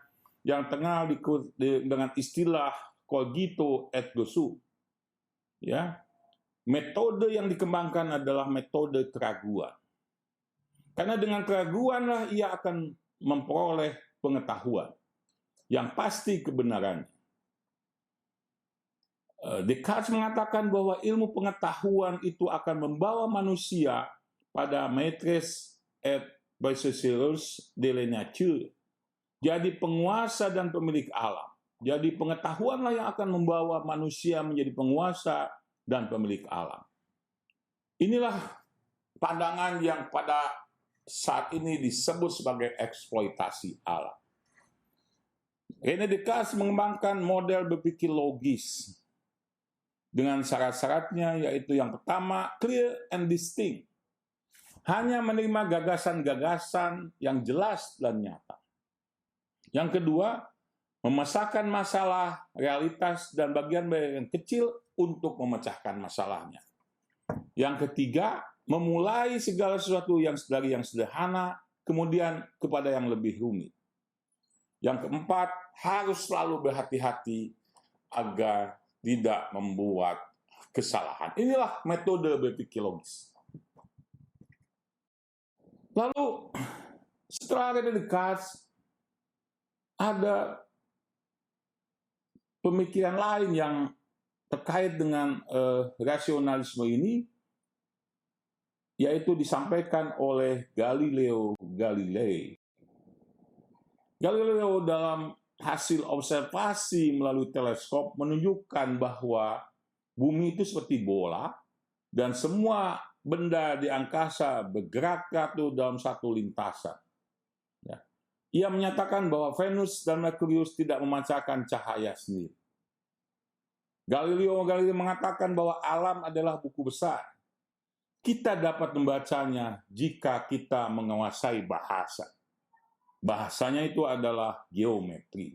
yang terkenal dengan istilah cogito ergo sum. Ya. Metode yang dikembangkan adalah metode keraguan. Karena dengan keraguanlah ia akan memperoleh pengetahuan yang pasti kebenarannya. Descartes mengatakan bahwa ilmu pengetahuan itu akan membawa manusia pada maîtrise et possesseur de la nature. Jadi penguasa dan pemilik alam. Jadi pengetahuanlah yang akan membawa manusia menjadi penguasa dan pemilik alam. Inilah pandangan yang pada saat ini disebut sebagai eksploitasi alam. René Descartes mengembangkan model berpikir logis dengan syarat-syaratnya, yaitu yang pertama, clear and distinct. Hanya menerima gagasan-gagasan yang jelas dan nyata. Yang kedua, memecahkan masalah, realitas, dan bagian-bagian kecil untuk memecahkan masalahnya. Yang ketiga, memulai segala sesuatu dari yang sederhana, kemudian kepada yang lebih rumit. Yang keempat, harus selalu berhati-hati agar tidak membuat kesalahan. Inilah metode berpikir logis. Lalu setelah René Descartes, ada pemikiran lain yang terkait dengan rasionalisme ini, yaitu disampaikan oleh Galileo Galilei. Galileo dalam hasil observasi melalui teleskop menunjukkan bahwa bumi itu seperti bola dan semua benda di angkasa bergerak dalam satu lintasan. Ya. Ia menyatakan bahwa Venus dan Merkurius tidak memancarkan cahaya sendiri. Galileo Galilei mengatakan bahwa alam adalah buku besar. Kita dapat membacanya jika kita menguasai bahasa. Bahasanya itu adalah geometri.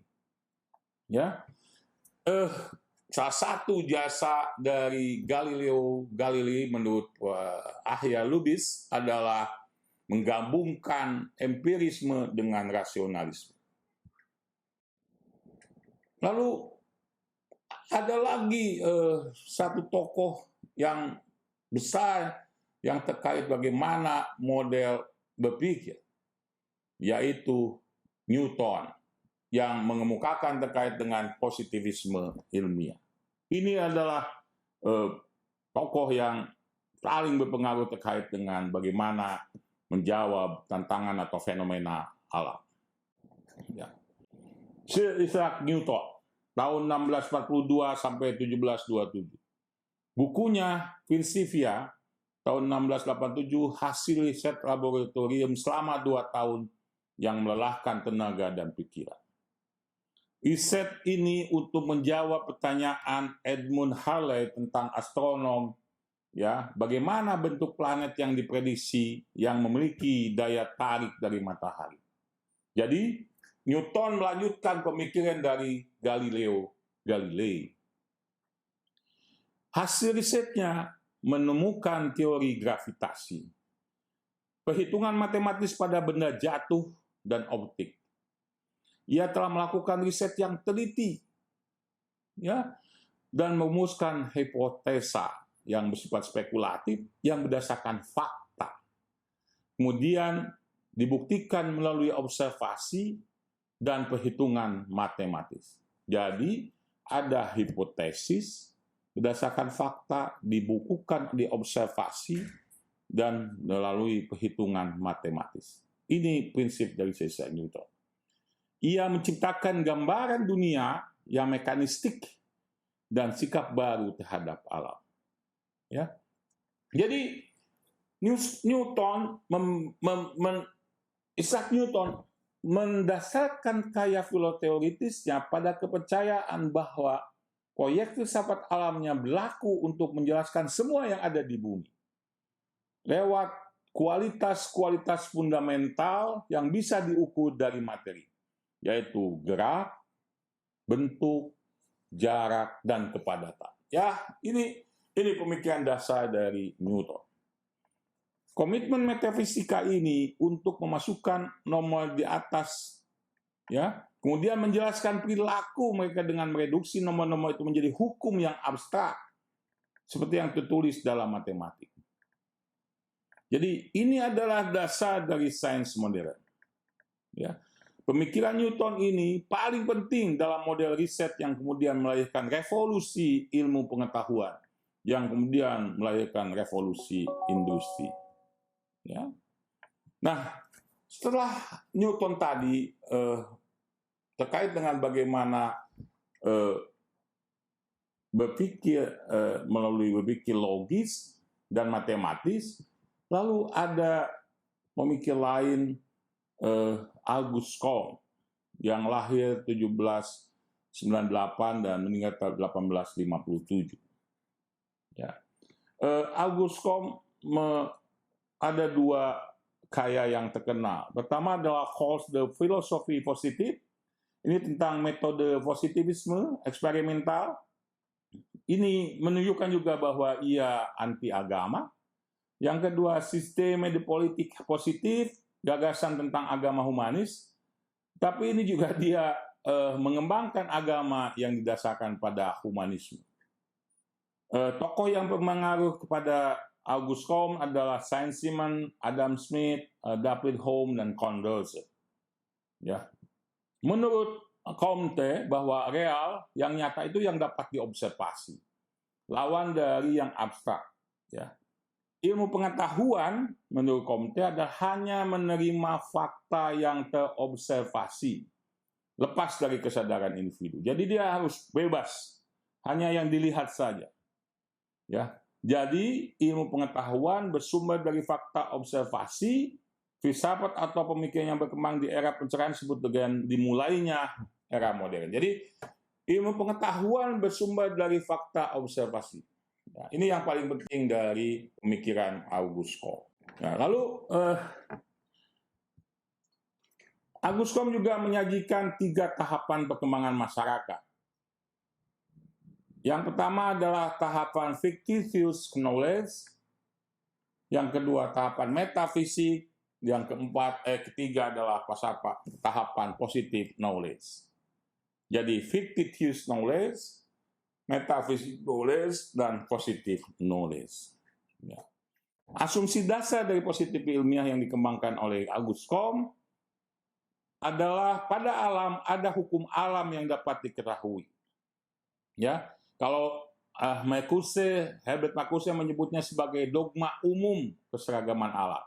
Ya, salah satu jasa dari Galileo Galilei menurut Ahya Lubis adalah menggabungkan empirisme dengan rasionalisme. Lalu ada lagi satu tokoh yang besar yang terkait bagaimana model berpikir, yaitu Newton, yang mengemukakan terkait dengan positivisme ilmiah. Ini adalah tokoh yang paling berpengaruh terkait dengan bagaimana menjawab tantangan atau fenomena alam. Ya. Sir Isaac Newton, tahun 1642 sampai 1727. Bukunya Principia, tahun 1687, hasil riset laboratorium selama 2 tahun yang melelahkan tenaga dan pikiran. Riset ini untuk menjawab pertanyaan Edmund Halley tentang astronom, ya, bagaimana bentuk planet yang diprediksi yang memiliki daya tarik dari matahari. Jadi, Newton melanjutkan pemikiran dari Galileo Galilei. Hasil risetnya menemukan teori gravitasi, perhitungan matematis pada benda jatuh dan optik. Ia telah melakukan riset yang teliti, ya, dan merumuskan hipotesa yang bersifat spekulatif yang berdasarkan fakta. Kemudian dibuktikan melalui observasi dan perhitungan matematis. Jadi ada hipotesis berdasarkan fakta, dibukukan, diobservasi, dan melalui perhitungan matematis. Ini prinsip dari Isaac Newton. Ia menciptakan gambaran dunia yang mekanistik dan sikap baru terhadap alam. Ya. Jadi Isaac Newton mendasarkan karya filoteoritisnya pada kepercayaan bahwa proyek filsafat alamnya berlaku untuk menjelaskan semua yang ada di bumi lewat kualitas-kualitas fundamental yang bisa diukur dari materi, yaitu gerak, bentuk, jarak, dan kepadatan. Ya, ini pemikiran dasar dari Newton. Komitmen metafisika ini untuk memasukkan nomor di atas, ya, kemudian menjelaskan perilaku mereka dengan mereduksi nomor-nomor itu menjadi hukum yang abstrak, seperti yang tertulis dalam matematik. Jadi ini adalah dasar dari sains modern. Ya. Pemikiran Newton ini paling penting dalam model riset yang kemudian melahirkan revolusi ilmu pengetahuan, yang kemudian melahirkan revolusi industri. Ya. Nah, setelah Newton tadi terkait dengan bagaimana berpikir melalui berpikir logis dan matematis, lalu ada pemikir lain, Auguste Comte, yang lahir 1798 dan meninggal tahun 1857. Ya. Auguste Comte ada 2 karya yang terkenal. Pertama adalah Calls the Philosophy Positive. Ini tentang metode positivisme eksperimental. Ini menunjukkan juga bahwa ia anti agama. Yang kedua, Sistem de Politik Positif, gagasan tentang agama humanis. Tapi ini juga dia mengembangkan agama yang didasarkan pada humanisme. Tokoh yang berpengaruh kepada August Comte adalah Saint-Simon, Adam Smith, David Hume, dan Condorcet. Ya. Menurut Comte bahwa real yang nyata itu yang dapat diobservasi, lawan dari yang abstrak. Ya. Ilmu pengetahuan menurut Comte adalah hanya menerima fakta yang terobservasi, lepas dari kesadaran individu. Jadi dia harus bebas, hanya yang dilihat saja. Ya. Jadi ilmu pengetahuan bersumber dari fakta observasi, filsafat atau pemikiran yang berkembang di era pencerahan disebut dengan dimulainya era modern. Jadi ilmu pengetahuan bersumber dari fakta observasi. Ya, ini yang paling penting dari pemikiran Auguste Comte. Nah, lalu Auguste Comte juga menyajikan 3 tahapan perkembangan masyarakat. Yang pertama adalah tahapan fictitious knowledge, yang kedua tahapan metafisik, yang ketiga adalah tahapan positive knowledge. Jadi fictitious knowledge, metaphysical knowledge, dan positive knowledge. Ya. Asumsi dasar dari positif ilmiah yang dikembangkan oleh Auguste Comte adalah pada alam ada hukum alam yang dapat diketahui. Ya, kalau Herbert Marcuse menyebutnya sebagai dogma umum keseragaman alam.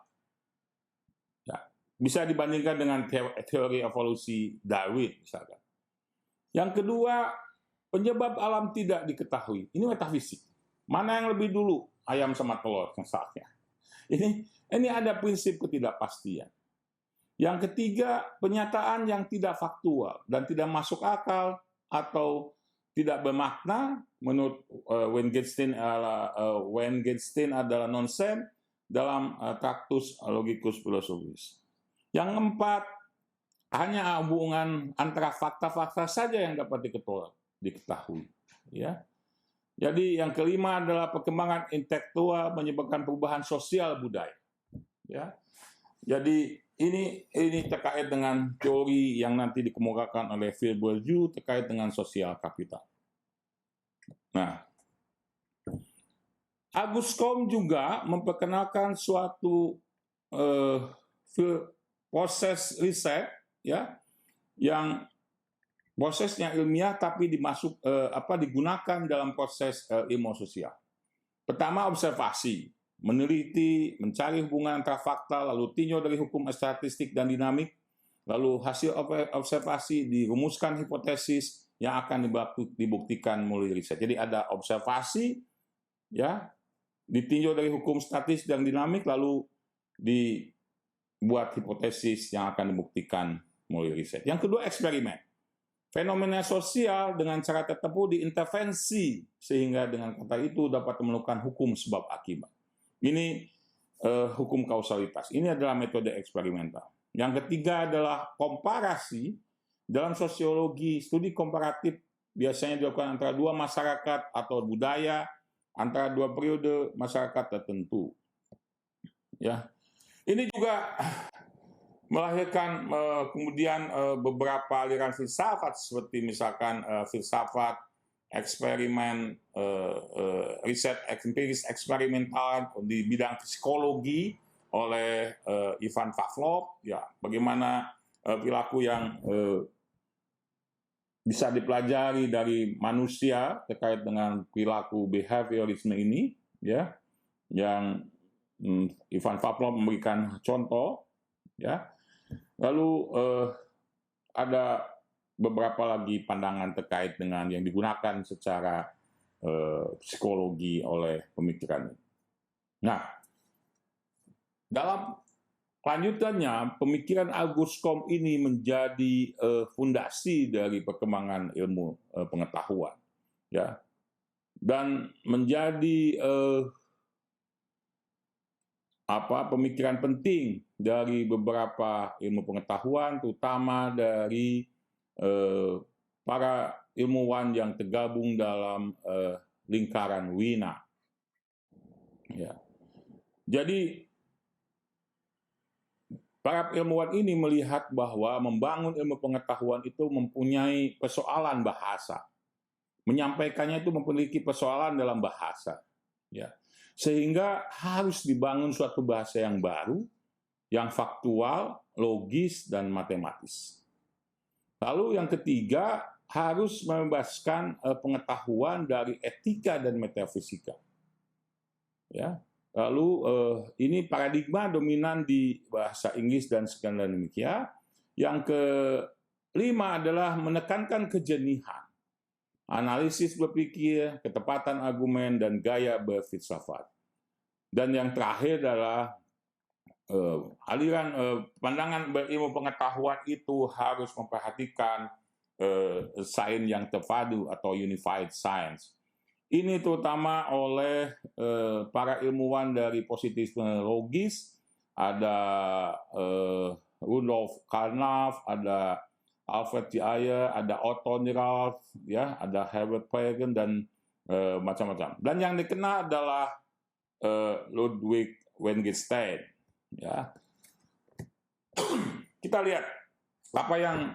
Ya, bisa dibandingkan dengan teori evolusi Darwin misalkan. Yang kedua, penyebab alam tidak diketahui. Ini metafisik. Mana yang lebih dulu, ayam sama telur misalnya. Ini ada prinsip ketidakpastian. Yang ketiga, penyataan yang tidak faktual dan tidak masuk akal atau tidak bermakna menurut Wittgenstein adalah nonsens dalam Tractus Logicus Philosophicus. Yang keempat, hanya hubungan antara fakta-fakta saja yang dapat diketahui. Ya. Jadi yang kelima adalah perkembangan intelektual menyebabkan perubahan sosial budaya. Ya. Jadi ini terkait dengan teori yang nanti dikemukakan oleh Phil Bourdieu terkait dengan sosial kapital. Nah, Auguste Comte juga memperkenalkan suatu proses riset, ya, yang prosesnya ilmiah tapi digunakan dalam proses ilmu sosial. Pertama, observasi. Meneliti, mencari hubungan antara fakta, lalu tinjau dari hukum statistik dan dinamik, lalu hasil observasi dirumuskan hipotesis yang akan dibuktikan melalui riset. Jadi ada observasi, ya, ditinjau dari hukum statistik dan dinamik, lalu dibuat hipotesis yang akan dibuktikan melalui riset. Yang kedua, eksperimen. Fenomena sosial dengan cara tertentu diintervensi sehingga dengan kata itu dapat menemukan hukum sebab akibat. Ini hukum kausalitas. Ini adalah metode eksperimental. Yang ketiga adalah komparasi. Dalam sosiologi, studi komparatif biasanya dilakukan antara 2 masyarakat atau budaya, antara 2 periode masyarakat tertentu. Ya, ini juga melahirkan kemudian beberapa aliran filsafat seperti misalkan filsafat eksperimen, riset empiris eksperimental di bidang psikologi oleh Ivan Pavlov, ya, bagaimana perilaku yang bisa dipelajari dari manusia terkait dengan perilaku behaviorisme ini, ya, yang Ivan Pavlov memberikan contoh, ya. Lalu ada beberapa lagi pandangan terkait dengan yang digunakan secara psikologi oleh pemikiran ini. Nah, dalam lanjutannya, pemikiran Auguste Comte ini menjadi fondasi dari perkembangan ilmu pengetahuan, ya, dan menjadi pemikiran penting dari beberapa ilmu pengetahuan, terutama dari para ilmuwan yang tergabung dalam lingkaran Wina. Ya. Jadi para ilmuwan ini melihat bahwa membangun ilmu pengetahuan itu mempunyai persoalan bahasa. Menyampaikannya itu memiliki persoalan dalam bahasa. Ya. Sehingga harus dibangun suatu bahasa yang baru, yang faktual, logis, dan matematis. Lalu yang ketiga, harus membebaskan pengetahuan dari etika dan metafisika. Ya. Lalu ini paradigma dominan di bahasa Inggris dan Skandinavia. Yang kelima adalah menekankan kejenihan, analisis berpikir, ketepatan argumen, dan gaya berfilsafat. Dan yang terakhir adalah aliran pandangan berilmu pengetahuan itu harus memperhatikan sains yang terpadu atau unified science. Ini terutama oleh para ilmuwan dari positivisme logis, ada Rudolf Carnap, ada Alfred Ayer, ada Otto Neurath, ya, ada Herbert Pagan, dan macam-macam. Dan yang dikenal adalah Ludwig Wittgenstein. Ya. Kita lihat apa yang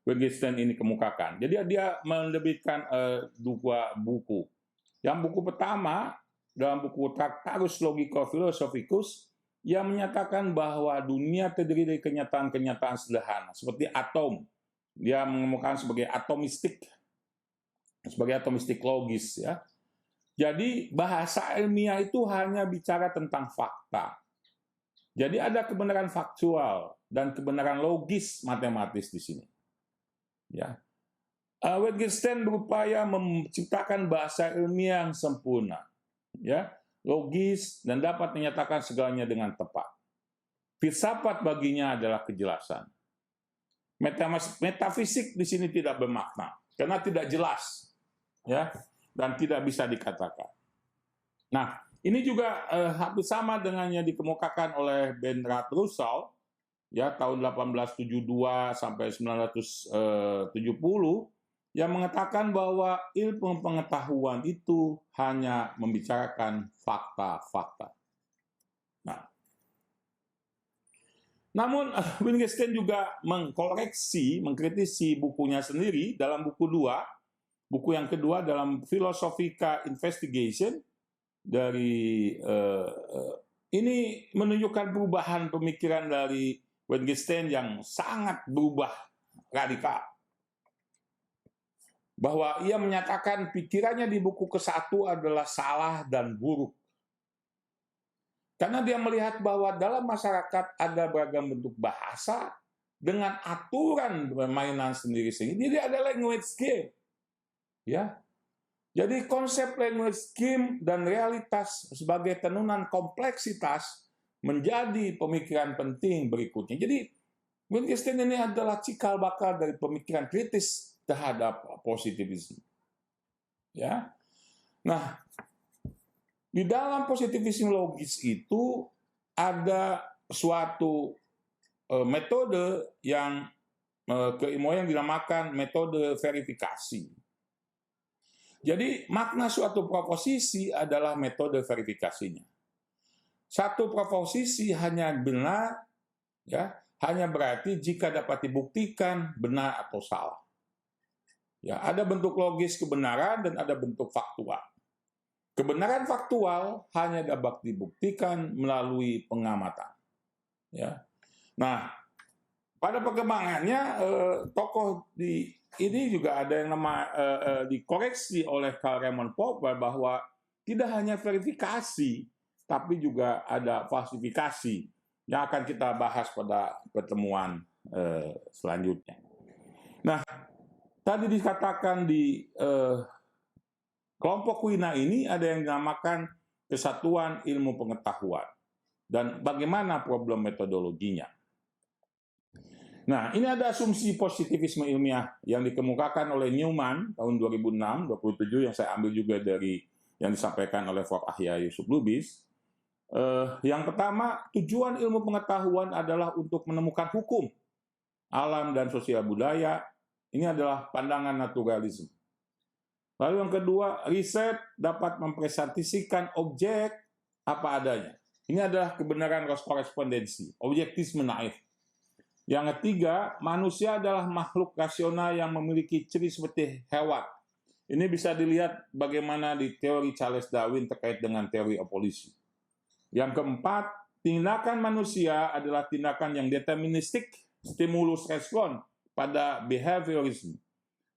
Wittgenstein ini kemukakan. Jadi dia menerbitkan dua buku. Yang buku pertama, dalam buku Tractatus Logico-Philosophicus, yang menyatakan bahwa dunia terdiri dari kenyataan-kenyataan sederhana, seperti atom. Dia mengemukakan sebagai atomistik logis. Ya. Jadi bahasa ilmiah itu hanya bicara tentang fakta. Jadi ada kebenaran faktual dan kebenaran logis matematis di sini. Ya. Wittgenstein berupaya menciptakan bahasa ilmiah yang sempurna, ya, logis, dan dapat menyatakan segalanya dengan tepat. Filsafat baginya adalah kejelasan. Metafisik di sini tidak bermakna karena tidak jelas, ya, dan tidak bisa dikatakan. Nah, ini juga hampir sama dengan yang dikemukakan oleh Bertrand Russell, ya, tahun 1872 sampai 1970, yang mengatakan bahwa ilmu pengetahuan itu hanya membicarakan fakta-fakta. Nah, namun Wittgenstein juga mengkritisi bukunya sendiri dalam buku yang kedua dalam Philosophical Investigation. Ini menunjukkan perubahan pemikiran dari Wittgenstein yang sangat berubah radikal. Bahwa ia menyatakan pikirannya di buku ke-1 adalah salah dan buruk. Karena dia melihat bahwa dalam masyarakat ada beragam bentuk bahasa dengan aturan permainan sendiri-sendiri. Jadi ada language game. Ya. Jadi konsep language game dan realitas sebagai tenunan kompleksitas menjadi pemikiran penting berikutnya. Jadi Wittgenstein ini adalah cikal bakal dari pemikiran kritis terhadap positivisme. Ya. Nah, di dalam positivisme logis itu ada suatu metode yang keilmuan yang dinamakan metode verifikasi. Jadi makna suatu proposisi adalah metode verifikasinya. Satu proposisi hanya benar, ya, hanya berarti jika dapat dibuktikan benar atau salah. Ya, ada bentuk logis kebenaran dan ada bentuk faktual. Kebenaran faktual hanya dapat dibuktikan melalui pengamatan. Ya. Nah, pada perkembangannya tokoh ini juga ada yang dikoreksi oleh Karl Raimund Popper bahwa tidak hanya verifikasi, tapi juga ada falsifikasi yang akan kita bahas pada pertemuan selanjutnya. Nah, tadi dikatakan di kelompok Wina ini ada yang dinamakan kesatuan ilmu pengetahuan. Dan bagaimana problem metodologinya? Nah, ini ada asumsi positivisme ilmiah yang dikemukakan oleh Newman tahun 2006-27 yang saya ambil juga dari yang disampaikan oleh Prof. Ahya Yusuf Lubis. Yang pertama, tujuan ilmu pengetahuan adalah untuk menemukan hukum, alam, dan sosial budaya. Ini adalah pandangan naturalisme. Lalu yang kedua, riset dapat mempresentasikan objek apa adanya. Ini adalah kebenaran korespondensi, objektisme naif. Yang ketiga, manusia adalah makhluk rasional yang memiliki ciri seperti hewan, Ini bisa dilihat bagaimana di teori Charles Darwin terkait dengan teori evolusi. Yang keempat, tindakan manusia adalah tindakan yang deterministik, stimulus respon pada behaviorisme.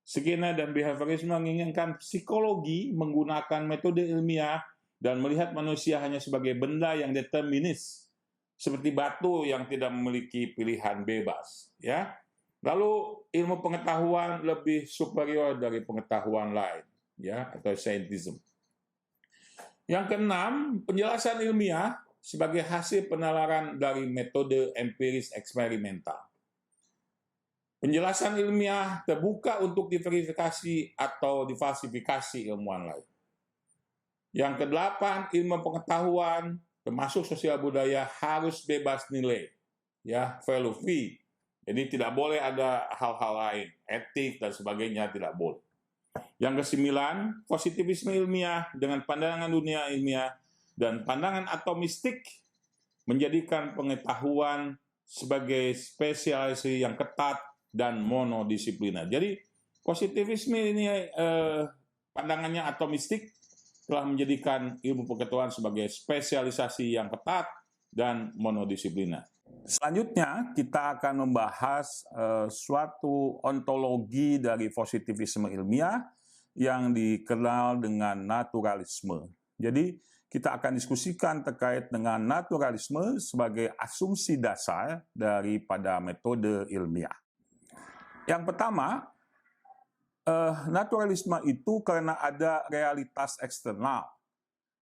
Skinner dan behaviorisme menginginkan psikologi menggunakan metode ilmiah dan melihat manusia hanya sebagai benda yang determinis, seperti batu yang tidak memiliki pilihan bebas. Ya. Lalu ilmu pengetahuan lebih superior dari pengetahuan lain, ya, atau scientism. Yang keenam, penjelasan ilmiah sebagai hasil penalaran dari metode empiris eksperimental. Penjelasan ilmiah terbuka untuk diverifikasi atau difalsifikasi ilmuwan lain. Yang kedelapan, ilmu pengetahuan termasuk sosial budaya harus bebas nilai, ya, value free. Jadi tidak boleh ada hal-hal lain, etik dan sebagainya tidak boleh. Yang kesembilan, positivisme ilmiah dengan pandangan dunia ilmiah dan pandangan atomistik menjadikan pengetahuan sebagai spesialisasi yang ketat dan monodisipliner. Jadi positivisme ini pandangannya atomistik telah menjadikan ilmu pengetahuan sebagai spesialisasi yang ketat dan monodisipliner. Selanjutnya kita akan membahas suatu ontologi dari positivisme ilmiah yang dikenal dengan naturalisme. Jadi kita akan diskusikan terkait dengan naturalisme sebagai asumsi dasar daripada metode ilmiah. Yang pertama, naturalisme itu karena ada realitas eksternal,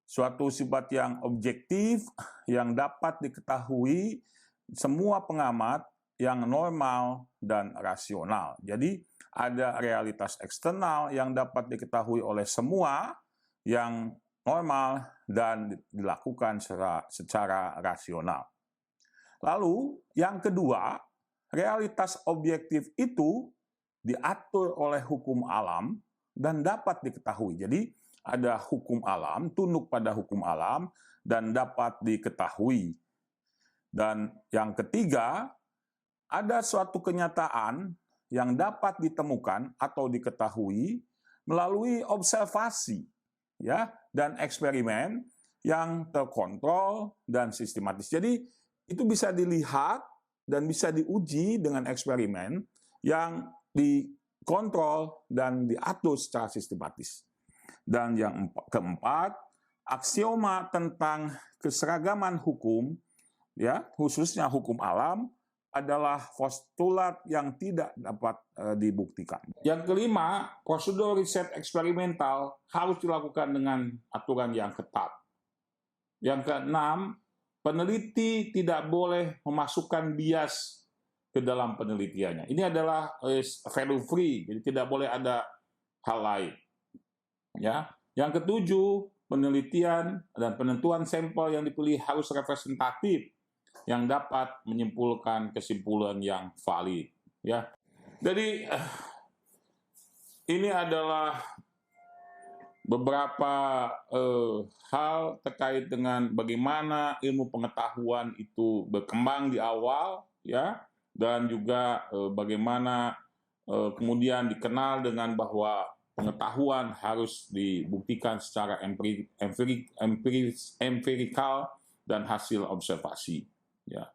suatu sifat yang objektif yang dapat diketahui semua pengamat yang normal dan rasional. Jadi ada realitas eksternal yang dapat diketahui oleh semua yang normal dan dilakukan secara rasional. Lalu yang kedua, realitas objektif itu diatur oleh hukum alam dan dapat diketahui. Jadi ada hukum alam, tunduk pada hukum alam dan dapat diketahui. Dan yang ketiga, ada suatu kenyataan yang dapat ditemukan atau diketahui melalui observasi, ya, dan eksperimen yang terkontrol dan sistematis. Jadi itu bisa dilihat dan bisa diuji dengan eksperimen yang dikontrol dan diatur secara sistematis. Dan yang keempat, aksioma tentang keseragaman hukum, ya, khususnya hukum alam, adalah postulat yang tidak dapat dibuktikan. Yang kelima, prosedur riset eksperimental harus dilakukan dengan aturan yang ketat. Yang keenam, peneliti tidak boleh memasukkan bias ke dalam penelitiannya. Ini adalah value free, jadi tidak boleh ada hal lain. Ya. Yang ketujuh, penelitian dan penentuan sampel yang dipilih harus representatif yang dapat menyimpulkan kesimpulan yang valid. Ya. Jadi ini adalah beberapa hal terkait dengan bagaimana ilmu pengetahuan itu berkembang di awal, ya, dan juga bagaimana kemudian dikenal dengan bahwa pengetahuan harus dibuktikan secara empirikal dan hasil observasi. Ya.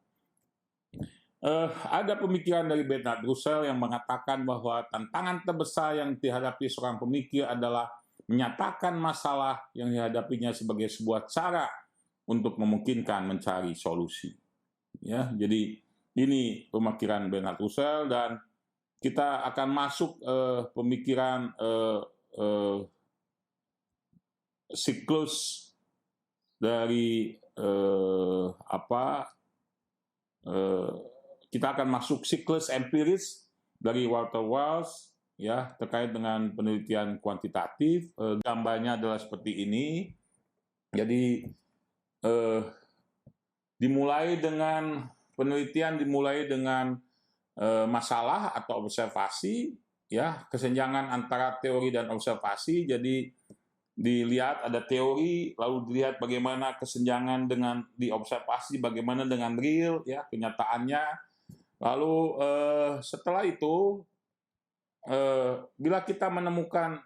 Ada pemikiran dari Bernard Russell yang mengatakan bahwa tantangan terbesar yang dihadapi seorang pemikir adalah menyatakan masalah yang dihadapinya sebagai sebuah cara untuk memungkinkan mencari solusi. Ya, jadi ini pemikiran Bernard Russell dan kita akan masuk pemikiran siklus dari kita akan masuk siklus empiris dari Walter Wells, ya, terkait dengan penelitian kuantitatif. Gambarnya adalah seperti ini. Jadi penelitian dimulai dengan masalah atau observasi, ya, kesenjangan antara teori dan observasi. Jadi dilihat ada teori, lalu dilihat bagaimana kesenjangan dengan diobservasi, bagaimana dengan real, ya, kenyataannya. Lalu setelah itu bila kita menemukan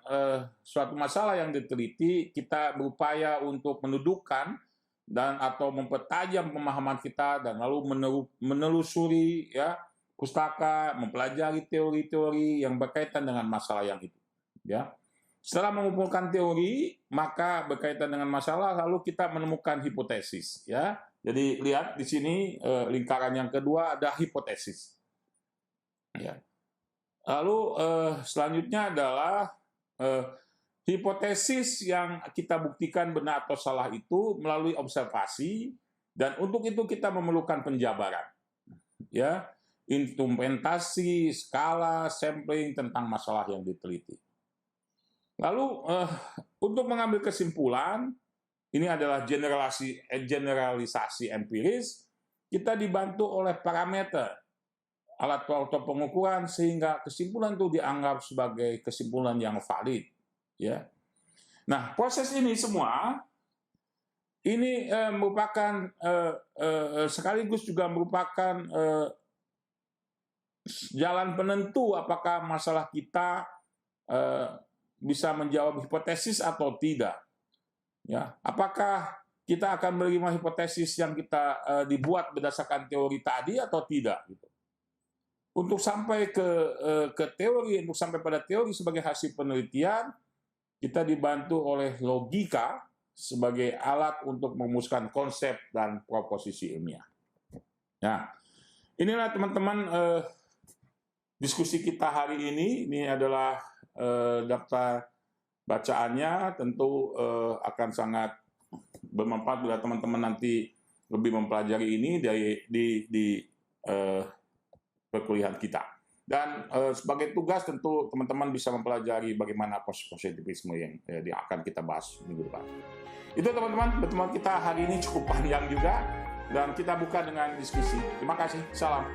suatu masalah yang diteliti, kita berupaya untuk mendudukkan dan atau mempertajam pemahaman kita dan lalu menelusuri ya pustaka, mempelajari teori-teori yang berkaitan dengan masalah yang itu. Ya, setelah mengumpulkan teori, maka berkaitan dengan masalah, lalu kita menemukan hipotesis. Ya, jadi lihat di sini lingkaran yang kedua ada hipotesis. Ya. Lalu selanjutnya adalah hipotesis yang kita buktikan benar atau salah itu melalui observasi, dan untuk itu kita memerlukan penjabaran, ya, instrumentasi, skala, sampling tentang masalah yang diteliti. Lalu untuk mengambil kesimpulan, ini adalah generalisasi empiris, kita dibantu oleh parameter alat atau pengukuran sehingga kesimpulan itu dianggap sebagai kesimpulan yang valid, ya. Nah, proses ini semua ini merupakan sekaligus juga merupakan jalan penentu apakah masalah kita bisa menjawab hipotesis atau tidak. Ya, apakah kita akan menerima hipotesis yang kita dibuat berdasarkan teori tadi atau tidak, gitu. Untuk sampai ke teori, untuk sampai pada teori sebagai hasil penelitian, kita dibantu oleh logika sebagai alat untuk merumuskan konsep dan proposisi ilmiah. Nah, inilah teman-teman diskusi kita hari ini. Ini adalah daftar bacaannya, tentu akan sangat bermanfaat bila teman-teman nanti lebih mempelajari ini di perkuliahan kita. Dan sebagai tugas tentu teman-teman bisa mempelajari bagaimana positivisme yang akan kita bahas minggu depan. Itu teman-teman, pertemuan kita hari ini cukup panjang juga, dan kita buka dengan diskusi. Terima kasih, salam.